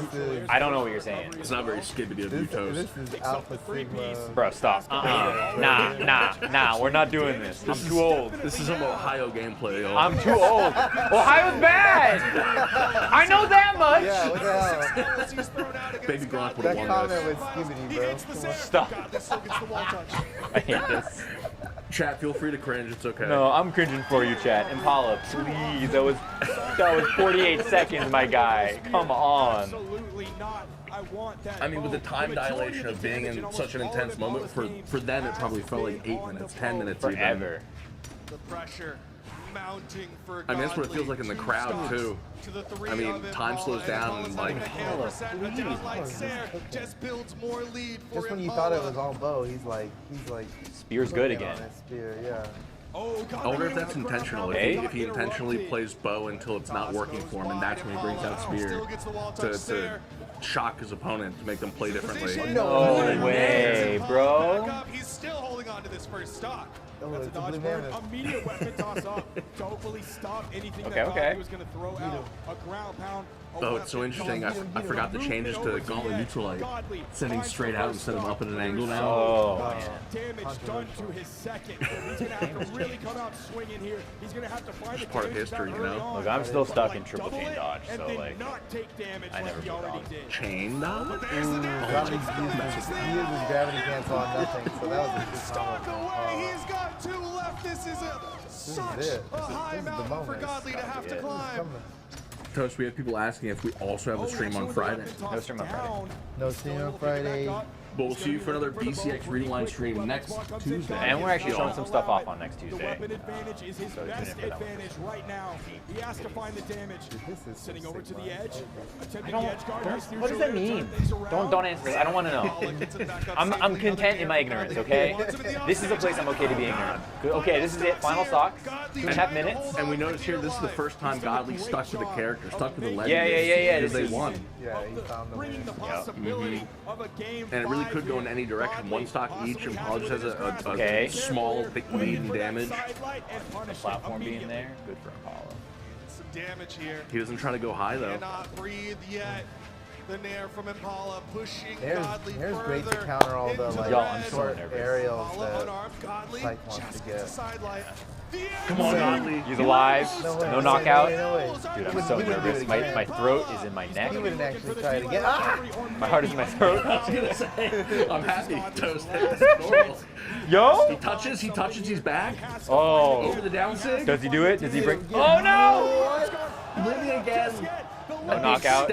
Speaker 2: I don't know what you're saying.
Speaker 4: It's not very skibbity of you, Toast.
Speaker 3: This is Alpha Sigma.
Speaker 2: Bro, stop. Nah, we're not doing this. I'm too old.
Speaker 4: This is some Ohio gameplay, yo.
Speaker 2: I'm too old. Ohio's bad! I know that much!
Speaker 3: Yeah, what the hell?
Speaker 4: Baby Gronk would
Speaker 3: That
Speaker 4: have won
Speaker 3: comment
Speaker 4: this.
Speaker 3: was skibbity, bro. Come on.
Speaker 2: Stop. I hate this.
Speaker 4: Chat, feel free to cringe, it's okay.
Speaker 2: No, I'm cringing for you, chat. Impala, please. That was 48 seconds, my guy. Come on.
Speaker 9: Absolutely not. I want that.
Speaker 4: I mean, with the time dilation of being in such an intense moment, for them it probably felt like 8 minutes, 10 minutes even.
Speaker 2: Forever.
Speaker 8: the pressure mounting for
Speaker 4: I mean, that's what it feels like in the crowd, too. I mean, time slows down and, like,
Speaker 3: Just when you thought it was all bow, he's like
Speaker 2: Spear's good
Speaker 3: cooking on
Speaker 2: again.
Speaker 3: his spear, yeah.
Speaker 4: I wonder if that's intentional. If he intentionally plays bow until it's not working for him, and that's when he brings out spear to shock his opponent, to make them play differently.
Speaker 2: No way, bro.
Speaker 8: He's still holding onto this first stock.
Speaker 3: Oh,
Speaker 9: That's a
Speaker 3: it's a
Speaker 9: dodge
Speaker 3: blue
Speaker 9: burn.
Speaker 3: mammoth.
Speaker 9: Immediate weapon toss up to hopefully stop anything
Speaker 2: Okay,
Speaker 9: that
Speaker 2: okay.
Speaker 9: Godly was going to throw out. A ground pound.
Speaker 4: Oh, it's so interesting. I forgot the changes to Gauntlet Neutralite. Sending straight out instead of up at an angle now.
Speaker 2: Oh, man.
Speaker 9: Damage done to his second. He's going to have to really come out swinging here. He's going to have to find the
Speaker 4: part of
Speaker 9: damage
Speaker 4: history,
Speaker 9: down
Speaker 4: you know?
Speaker 9: early on.
Speaker 2: Look, I'm still stuck in triple
Speaker 9: Double
Speaker 2: chain
Speaker 9: it,
Speaker 2: dodge,
Speaker 9: and
Speaker 2: so
Speaker 9: then
Speaker 2: like,
Speaker 9: not take damage
Speaker 2: I
Speaker 9: like
Speaker 2: never
Speaker 9: he
Speaker 2: go
Speaker 9: already
Speaker 2: dodge.
Speaker 9: did.
Speaker 4: Chain dodge?
Speaker 3: Godly uses gravity cancel on nothing, so that was a good
Speaker 8: Stock
Speaker 3: combo.
Speaker 8: away. He's got 2 left. This is such
Speaker 3: it.
Speaker 8: a high
Speaker 3: This is the
Speaker 8: mountain for
Speaker 3: moment.
Speaker 8: Godly to have to
Speaker 2: it.
Speaker 8: climb.
Speaker 4: Toast, we have people asking if we also have a stream on Friday.
Speaker 2: No stream on Friday.
Speaker 3: No stream on Friday.
Speaker 4: But we'll see you for another BCX Rewind stream next Tuesday.
Speaker 2: And we're actually showing some stuff off on next
Speaker 9: The
Speaker 2: Tuesday.
Speaker 9: weapon advantage is his
Speaker 2: so tune in
Speaker 9: best
Speaker 2: for that one.
Speaker 9: advantage right now. He has to find the damage.
Speaker 3: This is
Speaker 9: Sitting
Speaker 3: some
Speaker 9: over to
Speaker 3: sick
Speaker 9: the
Speaker 3: lines.
Speaker 9: edge.
Speaker 2: I
Speaker 9: Attempting
Speaker 2: don't.
Speaker 9: the edge guard. Nice
Speaker 2: What does that
Speaker 9: neutral air,
Speaker 2: mean?
Speaker 9: turn things around.
Speaker 2: Don't answer this. I don't want to know. I'm content in my ignorance. Okay. This is a place I'm okay to be ignorant. Okay, this is it. Final stocks. 2.5 minutes.
Speaker 4: And we notice here, this is the first time Godly stuck to the character, stuck to the legend.
Speaker 2: Yeah.
Speaker 4: Because
Speaker 2: This
Speaker 4: they
Speaker 2: is-
Speaker 4: won.
Speaker 3: Yeah, he found the
Speaker 9: Bringing the
Speaker 3: man.
Speaker 9: possibility of a game
Speaker 4: And it really
Speaker 9: 5
Speaker 4: could go in
Speaker 9: here.
Speaker 4: any direction. One stock each, and Paul just has a
Speaker 2: Okay.
Speaker 4: small lead in damage.
Speaker 2: Platform being there, good for Apollo.
Speaker 8: Some damage here.
Speaker 4: He doesn't try to go high, though.
Speaker 8: Cannot breathe yet. The Nair from Impala pushing
Speaker 3: There's
Speaker 8: Godly
Speaker 3: great to
Speaker 8: further
Speaker 3: counter all the
Speaker 8: into
Speaker 3: like
Speaker 2: Y'all, I'm so
Speaker 3: short
Speaker 2: nervous.
Speaker 3: aerials
Speaker 8: Impala
Speaker 3: that
Speaker 8: unarmed. Godly
Speaker 3: Psych wants
Speaker 8: just
Speaker 3: to
Speaker 8: gets
Speaker 3: get.
Speaker 8: a sidelight.
Speaker 4: Come on, Godly.
Speaker 2: He's alive.
Speaker 3: No way,
Speaker 2: No
Speaker 3: way,
Speaker 2: knockout.
Speaker 3: no way.
Speaker 2: Dude, I'm
Speaker 3: He
Speaker 2: so
Speaker 3: wouldn't do
Speaker 2: nervous.
Speaker 3: it
Speaker 2: My
Speaker 3: again.
Speaker 2: throat is in my neck.
Speaker 3: He wouldn't actually try it again. Ah!
Speaker 2: My heart is in my throat.
Speaker 4: I'm happy. Toast. That's normal.
Speaker 2: Yo.
Speaker 4: He touches, he's back.
Speaker 2: Oh.
Speaker 4: Over the down sig.
Speaker 2: Does he do it? Does he break? Oh no!
Speaker 4: Living again.
Speaker 2: No knockout.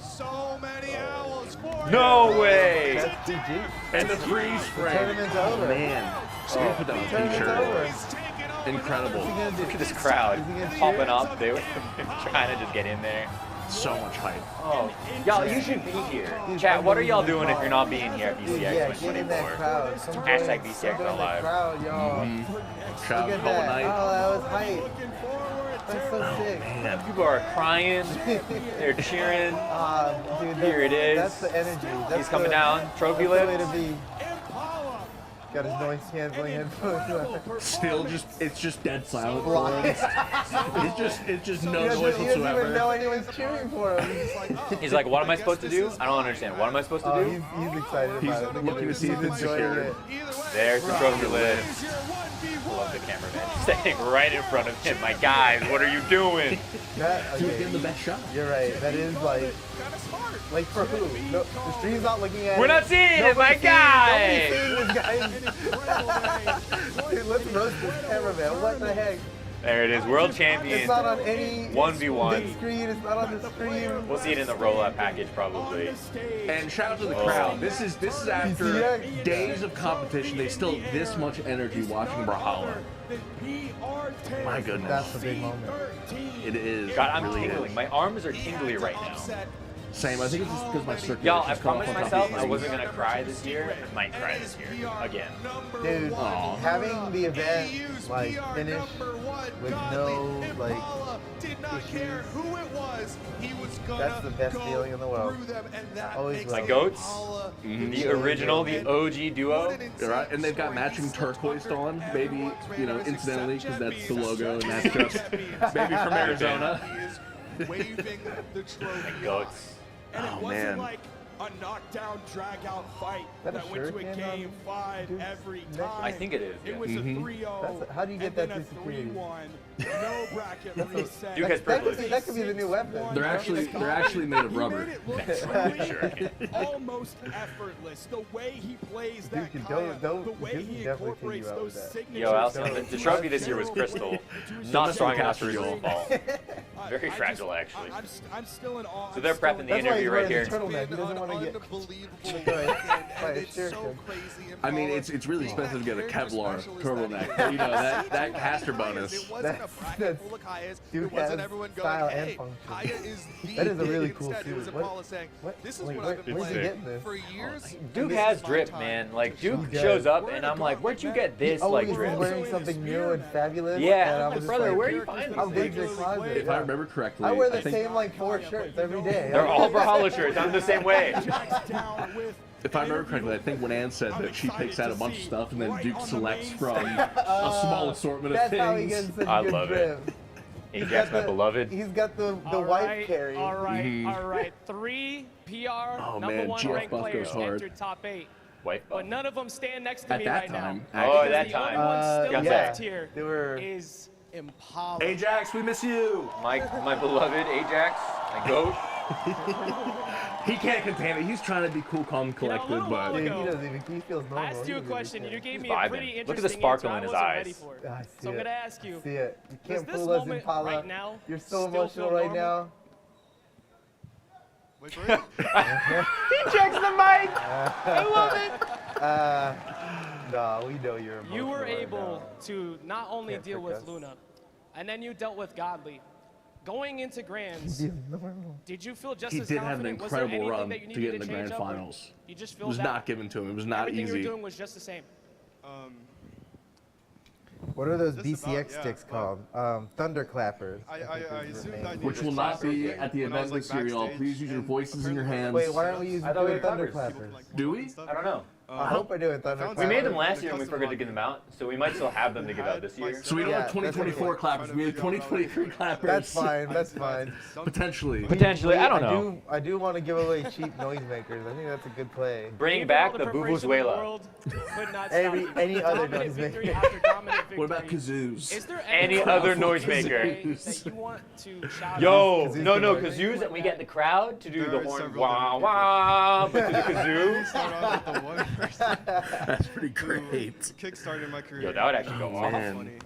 Speaker 8: So many owls for
Speaker 2: No way!
Speaker 3: That's GG.
Speaker 4: And the freeze frame.
Speaker 3: Tournament's over.
Speaker 4: Man. Somebody put that on a
Speaker 3: Tournament's
Speaker 4: t-shirt.
Speaker 3: over.
Speaker 4: Incredible.
Speaker 3: What's he gonna do?
Speaker 2: Look at this crowd
Speaker 3: Is he gonna
Speaker 2: popping
Speaker 3: cheer?
Speaker 2: up. They were trying to just get in there.
Speaker 4: So much hype.
Speaker 2: Oh, y'all, you should be here. Chat, what are y'all doing if you're not being here at
Speaker 3: Dude,
Speaker 2: BCX
Speaker 3: yeah, get in that
Speaker 2: 2024?
Speaker 3: crowd. Some
Speaker 2: Hashtag
Speaker 3: boys-
Speaker 2: BCX
Speaker 3: some boys in the
Speaker 2: Alive.
Speaker 3: crowd, y'all.
Speaker 4: Shout
Speaker 3: Look
Speaker 4: out
Speaker 3: at
Speaker 4: Hollow
Speaker 3: that.
Speaker 4: Knight.
Speaker 3: Oh, that was hype. That's so sick.
Speaker 4: Man.
Speaker 2: People are crying. They're cheering.
Speaker 3: Dude,
Speaker 2: Here it is.
Speaker 3: That's the energy. That's
Speaker 2: He's coming
Speaker 3: the,
Speaker 2: down. Trophy
Speaker 3: That's the way
Speaker 2: lift.
Speaker 3: to be. Got his noise canceling headphones.
Speaker 4: Still it's just dead silent.
Speaker 3: Blind.
Speaker 4: It's just no
Speaker 3: He doesn't
Speaker 4: noise
Speaker 3: even know
Speaker 4: whatsoever.
Speaker 3: anyone's cheering for him. He's just like,
Speaker 2: He's like, what am I supposed to do? I don't understand. What am I supposed to
Speaker 3: oh,
Speaker 2: do?
Speaker 3: he's excited
Speaker 4: He's
Speaker 3: about it. Look at
Speaker 4: looking to
Speaker 3: him.
Speaker 4: see if
Speaker 3: He's
Speaker 4: it's
Speaker 3: enjoying
Speaker 4: secure.
Speaker 3: it.
Speaker 2: There's the trophy lift. I love the cameraman standing right in front of him. My guys, what are you doing?
Speaker 3: That,
Speaker 4: He was
Speaker 3: okay,
Speaker 4: getting the best shot.
Speaker 3: you're right. That is like for who? No, the stream's not looking at
Speaker 2: We're
Speaker 3: it.
Speaker 2: not seeing it,
Speaker 3: Nobody's
Speaker 2: my
Speaker 3: seeing-
Speaker 2: guy.
Speaker 3: Nobody's seeing this guy. Dude, let's roast this cameraman. What the heck?
Speaker 2: There it is, world
Speaker 3: It's
Speaker 2: champion.
Speaker 3: not on any
Speaker 2: 1v1.
Speaker 3: big screen. It's not on the screen.
Speaker 2: We'll see it in the roll-up package probably.
Speaker 4: And shout out to the
Speaker 2: Oh.
Speaker 4: crowd. This is after
Speaker 3: BCX.
Speaker 4: days of competition. They still have this much energy watching Brawlhalla. My goodness.
Speaker 3: That's the big moment.
Speaker 4: It is.
Speaker 2: God, I'm
Speaker 4: It really
Speaker 2: tingling.
Speaker 4: is.
Speaker 2: My arms are tingly right now.
Speaker 4: Same. I think it's just because my circulation.
Speaker 2: Y'all, I promised myself I wasn't gonna cry this year. I might cry this year again.
Speaker 3: Dude,
Speaker 4: Aw.
Speaker 3: having the event like finish with no like
Speaker 8: did not care who it was. He was gonna
Speaker 3: That's the best
Speaker 8: go
Speaker 3: feeling in the world.
Speaker 8: through them, and that
Speaker 3: Always
Speaker 8: makes
Speaker 3: will.
Speaker 2: My goats,
Speaker 8: Impala
Speaker 2: the original, the OG duo.
Speaker 4: Right, and they've got matching turquoise on, maybe, incidentally, because that's the logo, and that's just maybe from Arizona.
Speaker 8: He is waving the trophy.
Speaker 2: Goats.
Speaker 9: And it
Speaker 4: Oh,
Speaker 9: wasn't
Speaker 4: man.
Speaker 9: like a knockdown, drag-out fight
Speaker 3: That a
Speaker 9: that went to a
Speaker 3: shuriken
Speaker 9: game
Speaker 3: on
Speaker 9: 5
Speaker 3: Duke's
Speaker 9: every
Speaker 3: neck?
Speaker 9: time.
Speaker 2: I think it is.
Speaker 9: It
Speaker 2: Yeah.
Speaker 9: was a 3-0.
Speaker 3: That's- how do you get
Speaker 9: and
Speaker 3: that
Speaker 9: then a
Speaker 3: through security?
Speaker 9: 3-1. No bracket reset.
Speaker 2: Duke has privilege.
Speaker 3: That could be the new weapon.
Speaker 4: They're actually made of rubber.
Speaker 9: He made it look
Speaker 2: Sure.
Speaker 9: almost effortless. The way he plays that
Speaker 3: Duke,
Speaker 9: Kaya,
Speaker 3: don't-
Speaker 9: the way
Speaker 3: Duke
Speaker 9: he
Speaker 3: can definitely
Speaker 9: incorporates
Speaker 3: figure out
Speaker 9: those
Speaker 3: with that.
Speaker 9: signatures.
Speaker 2: Yo, Alcyon, the trophy this year was crystal. Not strong enough for his
Speaker 4: Casserole.
Speaker 2: ball. Very
Speaker 9: I
Speaker 2: fragile,
Speaker 9: just-
Speaker 2: actually.
Speaker 9: I'm still in awe.
Speaker 2: So they're prepping the
Speaker 3: That's why he's
Speaker 2: interview right
Speaker 3: wearing
Speaker 2: here.
Speaker 3: the turtleneck. He doesn't want to get.
Speaker 8: Unbelievable
Speaker 3: Right.
Speaker 8: weekend,
Speaker 3: Right,
Speaker 8: and it's
Speaker 3: sure
Speaker 8: so
Speaker 3: could.
Speaker 8: crazy.
Speaker 4: I mean, it's really expensive to get a Kevlar turtleneck. That caster bonus.
Speaker 8: It wasn't a
Speaker 3: That's-
Speaker 8: bracket
Speaker 3: that's-
Speaker 8: full of Kayas.
Speaker 3: Duke
Speaker 8: It wasn't
Speaker 3: has
Speaker 8: everyone
Speaker 3: style
Speaker 8: going,
Speaker 3: and
Speaker 8: hey,
Speaker 3: function.
Speaker 8: Kaya is the
Speaker 3: That is a really
Speaker 8: thing.
Speaker 3: cool
Speaker 8: Instead, it was
Speaker 3: suit. What-
Speaker 8: Impala saying,
Speaker 3: what-
Speaker 8: this is
Speaker 3: wait,
Speaker 8: what
Speaker 3: where-
Speaker 8: I've been
Speaker 3: where's he
Speaker 8: playing
Speaker 3: getting this?
Speaker 8: for years. and
Speaker 2: Duke
Speaker 8: this
Speaker 2: has
Speaker 8: is my
Speaker 2: drip,
Speaker 8: time
Speaker 2: man.
Speaker 8: to
Speaker 2: Like,
Speaker 8: show
Speaker 2: Duke
Speaker 3: does.
Speaker 2: shows up, and I'm like, where'd you get this, like,
Speaker 3: Always
Speaker 2: drip?
Speaker 3: wearing something new and fabulous.
Speaker 2: Yeah,
Speaker 3: and
Speaker 2: I'm
Speaker 3: I'm
Speaker 2: like,
Speaker 3: just
Speaker 2: brother,
Speaker 3: like,
Speaker 2: where are you finding
Speaker 3: How
Speaker 2: these
Speaker 3: big's
Speaker 2: things?
Speaker 3: your closet?
Speaker 4: If I remember correctly,
Speaker 3: I wear the
Speaker 4: think
Speaker 3: same like 4 shirts every day.
Speaker 2: They're all Brawlhalla shirts. I'm the same way.
Speaker 9: Jack's down with
Speaker 4: If I remember correctly, I think when Ann said that she picks out a bunch of stuff and then Duke selects from a small assortment of
Speaker 3: That's
Speaker 4: things.
Speaker 3: how he gets such
Speaker 2: I
Speaker 3: good
Speaker 2: love it.
Speaker 3: drift.
Speaker 2: Ajax, my beloved.
Speaker 3: He's got the
Speaker 9: All
Speaker 3: wife
Speaker 9: right,
Speaker 3: carry.
Speaker 9: all right, all right. 3 PR number
Speaker 4: man,
Speaker 9: 1
Speaker 4: GF
Speaker 9: ranked
Speaker 4: Buff
Speaker 9: players
Speaker 4: goes hard.
Speaker 9: entered top 8.
Speaker 2: Wife
Speaker 9: But none of them stand next to
Speaker 4: At
Speaker 9: me
Speaker 4: that
Speaker 9: right
Speaker 4: time,
Speaker 9: now.
Speaker 2: Oh,
Speaker 4: actually.
Speaker 2: that
Speaker 9: The
Speaker 2: time.
Speaker 9: only one still
Speaker 2: yeah.
Speaker 9: left here
Speaker 3: They were.
Speaker 9: is Impala.
Speaker 4: Ajax, we miss you.
Speaker 2: My beloved Ajax, my goat.
Speaker 4: He can't contain it. He's trying to be cool, calm,
Speaker 9: You know, a
Speaker 4: collected,
Speaker 9: little while
Speaker 4: but
Speaker 3: Dude,
Speaker 9: ago,
Speaker 3: he doesn't even. He feels normal.
Speaker 9: I asked
Speaker 3: He
Speaker 9: you a
Speaker 3: doesn't even
Speaker 9: question.
Speaker 3: care.
Speaker 9: You gave me
Speaker 2: Vibing.
Speaker 9: a pretty
Speaker 2: Look at
Speaker 9: interesting
Speaker 2: the sparkle
Speaker 9: answer
Speaker 2: in his
Speaker 9: I wasn't ready
Speaker 2: eyes.
Speaker 9: for.
Speaker 3: I see
Speaker 9: So I'm
Speaker 3: it.
Speaker 9: gonna ask you.
Speaker 3: See it. You
Speaker 9: Does
Speaker 3: can't
Speaker 9: this
Speaker 3: fool us,
Speaker 9: moment
Speaker 3: Impala.
Speaker 9: right now
Speaker 3: You're so
Speaker 9: still
Speaker 3: emotional
Speaker 9: feel
Speaker 3: right
Speaker 9: normal?
Speaker 3: now.
Speaker 8: Wait for it.
Speaker 2: He checks the mic. I love it.
Speaker 3: No, we know you're emotional.
Speaker 9: You were
Speaker 3: right
Speaker 9: able
Speaker 3: now.
Speaker 9: to not only
Speaker 3: Can't
Speaker 9: deal
Speaker 3: trick
Speaker 9: with
Speaker 3: us.
Speaker 9: Luna, and then you dealt with Godly. Going into Grands,
Speaker 3: He's normal.
Speaker 9: did you feel just
Speaker 4: he
Speaker 9: as
Speaker 4: did have an
Speaker 9: confident? Was there
Speaker 4: incredible
Speaker 9: anything
Speaker 4: run
Speaker 9: that you
Speaker 4: to
Speaker 9: needed
Speaker 4: get in the
Speaker 9: change
Speaker 4: grand
Speaker 9: up, or
Speaker 4: finals.
Speaker 9: You just
Speaker 4: It
Speaker 9: feel
Speaker 4: was
Speaker 9: that
Speaker 4: not given to him. It was not
Speaker 9: everything you
Speaker 4: easy.
Speaker 9: were doing was just the same.
Speaker 3: What are those
Speaker 8: Just
Speaker 3: BCX
Speaker 8: about, yeah,
Speaker 3: sticks
Speaker 8: well,
Speaker 3: called? Thunder clappers.
Speaker 8: I
Speaker 3: think is the
Speaker 8: assumed
Speaker 3: name.
Speaker 8: I needed
Speaker 4: Which will
Speaker 8: to
Speaker 4: not
Speaker 8: clap
Speaker 4: be
Speaker 8: something
Speaker 4: at the
Speaker 8: when I
Speaker 4: event
Speaker 8: was,
Speaker 4: this year, y'all.
Speaker 8: backstage,
Speaker 4: Please use your
Speaker 8: and
Speaker 4: voices in your
Speaker 8: apparently
Speaker 4: hands.
Speaker 3: Wait, why aren't we using
Speaker 2: I thought we
Speaker 3: doing
Speaker 2: were
Speaker 3: thunder
Speaker 2: clappers.
Speaker 3: clappers?
Speaker 4: Do we?
Speaker 2: I don't know.
Speaker 3: I hope we're doing thunder
Speaker 8: found
Speaker 2: We
Speaker 3: clappers.
Speaker 2: made them last
Speaker 8: the
Speaker 2: year and we
Speaker 8: custom
Speaker 2: forgot to
Speaker 8: one.
Speaker 2: give them out, so we might still have them to give out this year.
Speaker 4: So we don't
Speaker 3: Yeah,
Speaker 4: have
Speaker 3: that's
Speaker 4: 2024
Speaker 3: what it
Speaker 4: clappers. We have 2023 clappers.
Speaker 3: That's fine. That's fine.
Speaker 4: Potentially.
Speaker 2: Potentially, I don't know.
Speaker 3: I do want to give away cheap noisemakers. I think that's a good play.
Speaker 2: Bring
Speaker 9: Even
Speaker 2: back
Speaker 9: all
Speaker 2: the
Speaker 9: preparation in the
Speaker 2: Vuvuzuela.
Speaker 9: world could not
Speaker 3: Any-
Speaker 9: stop
Speaker 3: any other
Speaker 9: dominant
Speaker 3: noise
Speaker 9: victory
Speaker 3: maker.
Speaker 9: after dominant victory.
Speaker 4: What about kazoos?
Speaker 9: Is there
Speaker 2: Any
Speaker 9: any
Speaker 2: other
Speaker 9: way
Speaker 2: noisemaker?
Speaker 9: that you want to shout
Speaker 2: Yo,
Speaker 9: out?
Speaker 2: no, kazoos, and we get the crowd to do
Speaker 8: There
Speaker 2: the
Speaker 8: are
Speaker 2: horn,
Speaker 8: several
Speaker 2: wah
Speaker 8: different
Speaker 2: wah, but to the kazoo.
Speaker 8: Start off with the one person
Speaker 4: That's pretty
Speaker 8: who
Speaker 4: great.
Speaker 8: kickstarted my career.
Speaker 2: Yo, that would actually go off.
Speaker 4: man.
Speaker 8: Funny.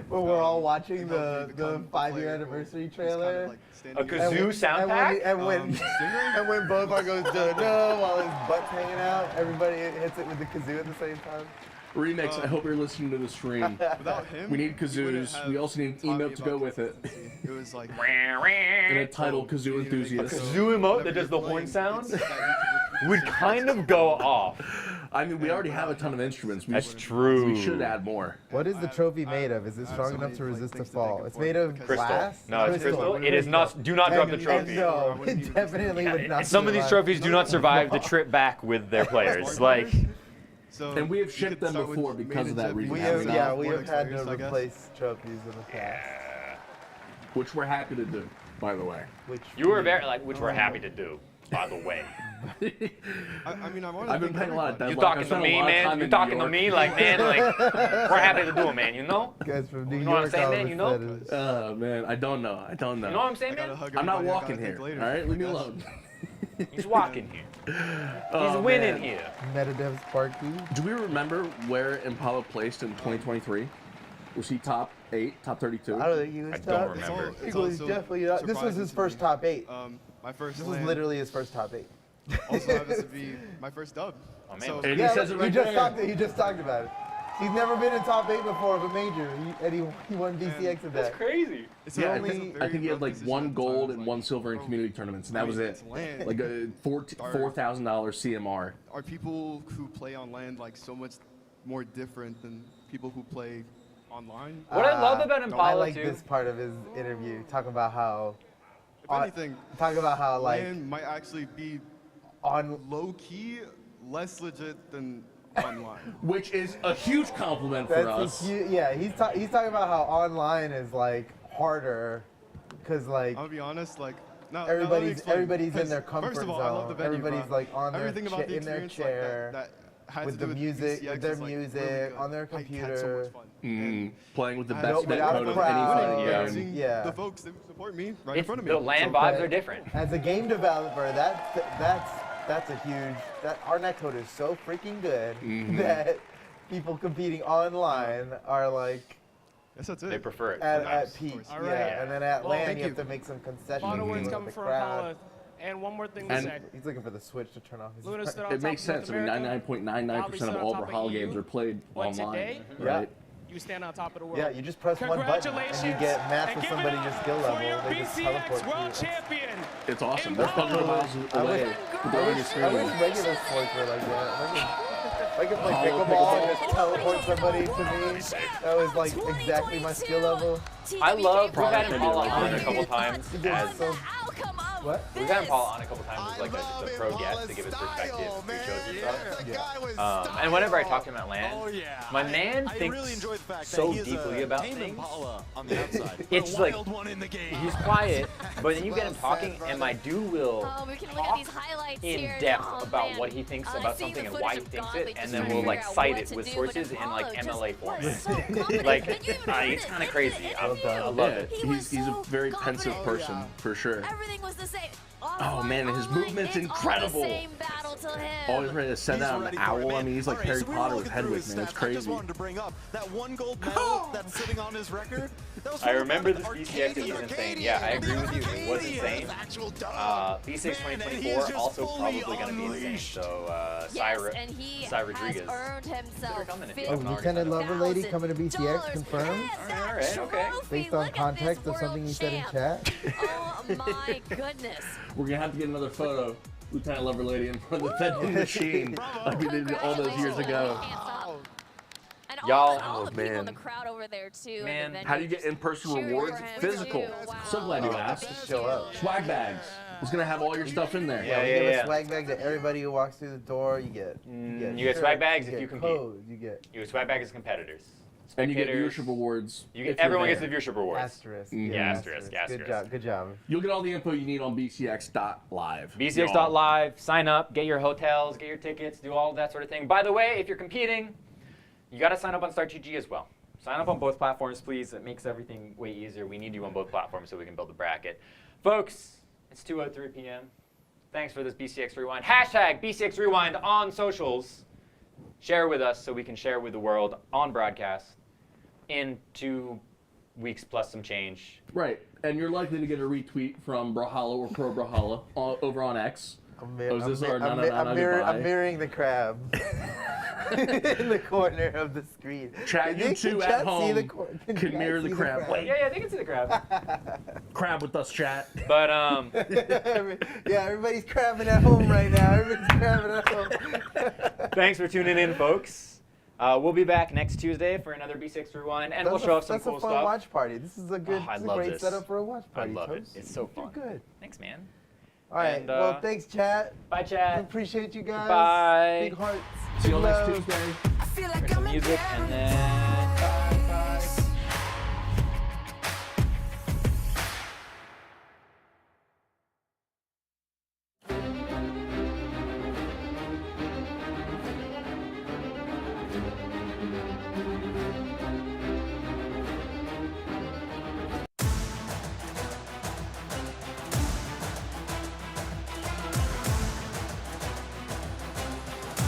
Speaker 3: When we're all watching
Speaker 8: He
Speaker 3: the
Speaker 8: helped me become a
Speaker 3: 5-year
Speaker 8: player who
Speaker 3: anniversary
Speaker 8: was kind of
Speaker 3: trailer.
Speaker 8: like
Speaker 2: A
Speaker 8: standing in-
Speaker 2: kazoo sound pack?
Speaker 3: And when Bobar goes da-da while his butt's hanging out, everybody hits it with the kazoo at the same time.
Speaker 4: Remix, I hope you're listening to the stream.
Speaker 8: Without him,
Speaker 4: We need
Speaker 8: he wouldn't
Speaker 4: kazoos.
Speaker 8: have
Speaker 4: We also need an
Speaker 8: taught me
Speaker 4: emote to go
Speaker 8: about
Speaker 4: with it.
Speaker 8: consistency. It was like
Speaker 4: And a title, Kazoo
Speaker 8: a
Speaker 4: Enthusiast.
Speaker 2: Kazoo emote that does the horn sound would kind of go off.
Speaker 4: I mean, we already have a ton of instruments.
Speaker 2: That's true.
Speaker 4: We should add more.
Speaker 3: What is the trophy made of? Is it strong enough to resist a fall? It's made of
Speaker 2: Crystal.
Speaker 3: glass?
Speaker 2: No, it's crystal. It is not. Do not drop the
Speaker 3: And
Speaker 2: trophy.
Speaker 3: no, it definitely would not.
Speaker 2: Some of these
Speaker 3: survive.
Speaker 2: trophies do not survive the trip back with their players. Like,
Speaker 8: So
Speaker 4: And we have
Speaker 8: you
Speaker 4: shipped
Speaker 8: could
Speaker 4: them
Speaker 8: start with
Speaker 4: before because of
Speaker 8: main
Speaker 4: that
Speaker 8: and
Speaker 4: reason.
Speaker 3: We
Speaker 8: Japanese
Speaker 3: have,
Speaker 4: Have we
Speaker 3: yeah,
Speaker 4: not?
Speaker 3: we have had to
Speaker 8: experience, I guess.
Speaker 3: replace trophies in the past.
Speaker 4: Which we're happy to do, by the way.
Speaker 3: Which
Speaker 2: you were very like, which we're happy to do, by the way.
Speaker 8: I mean, I wanted
Speaker 4: I've
Speaker 8: to
Speaker 4: been
Speaker 8: thank
Speaker 4: playing a lot of
Speaker 8: everybody.
Speaker 2: You
Speaker 4: Deadlock.
Speaker 2: talking
Speaker 4: I've
Speaker 2: to
Speaker 4: spent a
Speaker 2: me,
Speaker 4: lot of
Speaker 2: man?
Speaker 4: time
Speaker 2: You
Speaker 4: in
Speaker 2: talking
Speaker 4: New
Speaker 2: to
Speaker 4: York.
Speaker 2: me like, man, like, we're happy to do it, man. You know?
Speaker 3: guys from New
Speaker 2: You know what I'm
Speaker 3: York
Speaker 2: saying,
Speaker 3: all
Speaker 2: man?
Speaker 3: of a
Speaker 2: You know?
Speaker 3: sudden.
Speaker 4: Oh, man, I don't know. I don't know.
Speaker 2: You know what I'm saying,
Speaker 8: I gotta
Speaker 2: man?
Speaker 8: hug
Speaker 4: I'm not
Speaker 8: everybody I
Speaker 4: walking
Speaker 8: gotta
Speaker 4: here,
Speaker 8: think later,
Speaker 4: all right? Leave me
Speaker 8: I guess.
Speaker 4: alone.
Speaker 2: He's walking here.
Speaker 4: Oh,
Speaker 2: He's winning
Speaker 4: man.
Speaker 2: here.
Speaker 3: Metadev's Sparky.
Speaker 4: Do we remember where Impala placed in 2023? Was he top 8, top 32?
Speaker 3: I don't think he was
Speaker 2: I
Speaker 3: top.
Speaker 2: don't remember.
Speaker 8: It's
Speaker 3: He was
Speaker 8: also
Speaker 3: definitely not. This was
Speaker 8: surprising
Speaker 3: his
Speaker 8: to
Speaker 3: first
Speaker 8: me.
Speaker 3: top 8.
Speaker 8: My first
Speaker 3: This was
Speaker 8: land
Speaker 3: literally his first top 8.
Speaker 8: also happens to be my first dub.
Speaker 2: Oh, man.
Speaker 8: So,
Speaker 4: And
Speaker 3: Yeah,
Speaker 4: he says it
Speaker 3: he
Speaker 4: right
Speaker 3: just
Speaker 4: there.
Speaker 3: he just talked about it. He's never been in top 8 before of a major, and he won BCX at
Speaker 2: That's
Speaker 3: that.
Speaker 2: crazy.
Speaker 8: it's
Speaker 4: Yeah,
Speaker 8: a-
Speaker 4: I
Speaker 8: it's a
Speaker 4: think
Speaker 8: very
Speaker 4: he had
Speaker 8: rough
Speaker 4: like
Speaker 8: decision
Speaker 4: 1
Speaker 8: at
Speaker 4: gold
Speaker 8: times,
Speaker 4: and
Speaker 8: like,
Speaker 4: 1 silver in
Speaker 8: bro,
Speaker 4: community tournaments, and
Speaker 8: I
Speaker 4: that was
Speaker 8: mean,
Speaker 4: it.
Speaker 8: it's land.
Speaker 4: Like a $4,000 CMR.
Speaker 8: Are people who play on land like so much more different than people who play online?
Speaker 2: What I love about
Speaker 3: I
Speaker 2: Impala,
Speaker 3: like
Speaker 2: too.
Speaker 3: this part of his interview. Talk about how
Speaker 8: If anything,
Speaker 3: like
Speaker 8: land might actually be
Speaker 3: on
Speaker 8: low key less legit than online.
Speaker 4: Which is a huge compliment for
Speaker 3: that's
Speaker 4: us.
Speaker 3: yeah. He's talking about how online is like harder, cause like
Speaker 8: I'll be honest, like now,
Speaker 3: everybody's in their
Speaker 8: 'Cause
Speaker 3: comfort
Speaker 8: first of all, I love the
Speaker 3: zone.
Speaker 8: venue,
Speaker 3: Everybody's
Speaker 8: bro.
Speaker 3: like on their
Speaker 8: Everything about the
Speaker 3: in their
Speaker 8: experience, like,
Speaker 3: chair
Speaker 8: that had
Speaker 3: with
Speaker 8: to
Speaker 3: the
Speaker 8: do with
Speaker 3: music,
Speaker 8: BCX
Speaker 3: with their
Speaker 8: is, like,
Speaker 3: music,
Speaker 8: really good.
Speaker 3: on their
Speaker 8: I had so
Speaker 3: computer.
Speaker 8: much fun.
Speaker 4: Mm, playing with the
Speaker 8: I
Speaker 4: best
Speaker 8: had
Speaker 4: net
Speaker 3: without
Speaker 4: code of
Speaker 3: crowd,
Speaker 4: anything.
Speaker 2: yeah.
Speaker 4: game.
Speaker 8: Seeing
Speaker 3: Yeah.
Speaker 8: the folks that support me right in
Speaker 2: It's,
Speaker 8: front of me.
Speaker 2: the land
Speaker 3: So
Speaker 2: vibes
Speaker 3: that-
Speaker 2: are different.
Speaker 3: As a game developer, that's a huge. That our netcode is so freaking good that people competing online are like
Speaker 8: Yes, that's it.
Speaker 2: They prefer it.
Speaker 3: at
Speaker 2: sometimes.
Speaker 3: peak.
Speaker 8: All
Speaker 3: Yeah,
Speaker 9: right.
Speaker 3: and then at
Speaker 9: Well,
Speaker 3: LAN
Speaker 8: thank
Speaker 3: you have
Speaker 8: you.
Speaker 3: to make some concessions.
Speaker 9: Final words
Speaker 3: with
Speaker 9: coming
Speaker 3: the
Speaker 9: from
Speaker 3: crowd.
Speaker 9: Impala. And one more thing to
Speaker 4: And-
Speaker 9: say.
Speaker 3: He's looking for the switch to turn off his.
Speaker 9: Luna stood on
Speaker 4: It
Speaker 9: top
Speaker 4: makes
Speaker 9: of North
Speaker 4: sense. I mean,
Speaker 9: America.
Speaker 4: 99.99% of all
Speaker 9: Obviously on top
Speaker 4: Brawlhalla
Speaker 9: of
Speaker 4: games
Speaker 9: EU,
Speaker 4: are played
Speaker 9: but
Speaker 4: online,
Speaker 9: today-
Speaker 4: right?
Speaker 9: You stand on top of the world.
Speaker 3: Yeah, you just press one button and
Speaker 9: Congratulations.
Speaker 3: you get matched
Speaker 9: And
Speaker 3: with
Speaker 9: give it
Speaker 3: somebody
Speaker 9: up
Speaker 3: your skill
Speaker 9: for
Speaker 3: level.
Speaker 9: your
Speaker 3: They just
Speaker 9: BCX
Speaker 3: teleport
Speaker 9: World
Speaker 3: to you.
Speaker 9: Champion.
Speaker 4: It's awesome. They're hundreds of miles
Speaker 3: I
Speaker 4: away.
Speaker 3: wish-
Speaker 4: But they're on your
Speaker 3: I
Speaker 4: screen.
Speaker 3: wish regular sports were like that. I could play pickleball and just teleport somebody to me. That was like exactly my skill level.
Speaker 2: I love, we've had
Speaker 4: Probably
Speaker 2: Impala
Speaker 4: maybe
Speaker 2: on a
Speaker 4: like
Speaker 2: couple times as
Speaker 6: The outcome of
Speaker 3: What?
Speaker 2: We've had Paul on a couple times as like a pro guest to give his perspective through shows and stuff. And whenever I talk to him at LAN, my man thinks so deeply about things. It's like he's quiet, but then you get him talking, and my dude will
Speaker 6: we can look at
Speaker 2: talk
Speaker 6: these highlights
Speaker 2: in
Speaker 6: here.
Speaker 2: depth
Speaker 6: Oh,
Speaker 2: about
Speaker 6: man.
Speaker 2: what he thinks about
Speaker 6: Seeing
Speaker 2: something
Speaker 6: the
Speaker 2: and why he
Speaker 6: footage
Speaker 2: thinks
Speaker 6: of God,
Speaker 2: it,
Speaker 6: they
Speaker 2: and
Speaker 6: just
Speaker 2: then
Speaker 6: try to
Speaker 2: we'll like
Speaker 6: figure out
Speaker 2: cite
Speaker 6: what
Speaker 2: it
Speaker 6: to
Speaker 2: with
Speaker 6: do, but
Speaker 2: sources in like
Speaker 6: Apollo
Speaker 2: MLA
Speaker 6: just
Speaker 2: format.
Speaker 6: was so confident.
Speaker 2: Like
Speaker 6: Can you even
Speaker 2: it's
Speaker 6: hear
Speaker 2: kind of
Speaker 6: it?
Speaker 2: crazy. I love
Speaker 4: Yeah,
Speaker 2: it.
Speaker 6: He was
Speaker 4: he's a
Speaker 6: so
Speaker 4: very pensive
Speaker 6: confident.
Speaker 4: person for sure.
Speaker 6: Everything was the same.
Speaker 4: Oh, man, his movement's incredible.
Speaker 6: Same battle to him.
Speaker 4: Always ready to send out an owl. I mean, he's like Harry Potter with Hedwig, man. It's
Speaker 10: I
Speaker 4: crazy.
Speaker 10: just wanted to bring up that one gold medal that's sitting on his record. That was
Speaker 2: I
Speaker 10: from
Speaker 2: remember
Speaker 10: the
Speaker 2: this
Speaker 10: Arcadian.
Speaker 2: BCX was insane. Yeah, I agree with you. It was insane. BCX 2024 also probably going to be insane. So,
Speaker 6: Yes, and he
Speaker 2: Cy
Speaker 6: has
Speaker 2: Rodriguez.
Speaker 6: earned himself
Speaker 2: coming if you
Speaker 3: Oh,
Speaker 2: haven't already
Speaker 3: Lieutenant
Speaker 2: signed up.
Speaker 3: Lover Lady coming to BCX
Speaker 6: $1,000.
Speaker 3: confirmed?
Speaker 6: Yes,
Speaker 2: All right, okay.
Speaker 6: trophy.
Speaker 3: Based on
Speaker 6: Look at
Speaker 3: context
Speaker 6: this
Speaker 3: of something
Speaker 6: world
Speaker 3: you said in
Speaker 6: champ.
Speaker 3: chat?
Speaker 6: Oh my goodness.
Speaker 4: We're gonna have to get another photo, Lieutenant Lover Lady, in front of the Fed machine, like we did all those years ago.
Speaker 6: And
Speaker 2: Y'all-
Speaker 6: all the people in
Speaker 4: man.
Speaker 6: the crowd over there too.
Speaker 2: Man.
Speaker 6: and the
Speaker 4: How do you
Speaker 6: venue
Speaker 4: get in-person
Speaker 6: cheering
Speaker 4: rewards?
Speaker 6: for him,
Speaker 4: Physical.
Speaker 6: too. Wow.
Speaker 4: So glad you asked.
Speaker 6: Thank
Speaker 3: Show
Speaker 6: you.
Speaker 3: up.
Speaker 4: Swag bags. It's gonna have all your stuff in there.
Speaker 2: Yeah,
Speaker 3: we
Speaker 2: yeah,
Speaker 3: give
Speaker 2: yeah.
Speaker 3: a swag bag to everybody who walks through the door. You get
Speaker 2: You get swag bags if
Speaker 3: get
Speaker 2: you compete.
Speaker 3: codes, you get
Speaker 2: You get swag bag as competitors.
Speaker 4: And you get
Speaker 2: Spectators.
Speaker 4: viewership awards.
Speaker 2: You
Speaker 4: if
Speaker 2: get,
Speaker 4: you're
Speaker 2: everyone gets
Speaker 4: there.
Speaker 2: the viewership rewards.
Speaker 3: asterisk.
Speaker 4: Mm.
Speaker 2: Yeah, asterisk,
Speaker 3: Good
Speaker 2: asterisk.
Speaker 3: job. Good job.
Speaker 4: You'll get all the info you need on bcx.live.
Speaker 2: BCX.live, sign up, get your hotels, get your tickets, do all that sort of thing. By the way, if you're competing, you got to sign up on StartGG as well. Sign up on both platforms, please. It makes everything way easier. We need you on both platforms so we can build a bracket. Folks, it's 2:03 p.m. Thanks for this BCX Rewind. Hashtag BCX Rewind on socials. Share with us so we can share with the world on broadcast in 2 weeks plus some change.
Speaker 4: Right, and you're likely to get a retweet from Brawlhalla or Pro Brawlhalla over on X.
Speaker 3: I'm mirroring the crab in the corner of the screen.
Speaker 4: Chat, you two at home can mirror the crab. Wait,
Speaker 2: Yeah, they can see the crab.
Speaker 4: crab with us, chat.
Speaker 2: But
Speaker 3: Yeah, everybody's crabbing at home right now. Everybody's crabbing at home.
Speaker 2: thanks for tuning in, folks. We'll be back next Tuesday for another B6 Rewind, and we'll show off some cool
Speaker 3: That's a fun
Speaker 2: stuff.
Speaker 3: watch party. This is a good,
Speaker 2: I
Speaker 3: this is a
Speaker 2: love
Speaker 3: great
Speaker 2: this.
Speaker 3: setup for a watch
Speaker 2: I
Speaker 3: party.
Speaker 2: love it.
Speaker 3: Toast.
Speaker 2: It's so
Speaker 3: You're
Speaker 2: fun.
Speaker 3: good.
Speaker 2: Thanks, man.
Speaker 3: All right.
Speaker 2: And,
Speaker 3: Well, thanks, chat.
Speaker 2: Bye,
Speaker 3: I
Speaker 2: chat.
Speaker 3: appreciate you guys.
Speaker 2: Bye.
Speaker 3: Big hearts.
Speaker 4: See you
Speaker 3: Big
Speaker 4: next
Speaker 3: love.
Speaker 4: Tuesday.
Speaker 1: I feel like
Speaker 2: Here's
Speaker 1: I'm
Speaker 2: some
Speaker 1: in
Speaker 2: music, and then.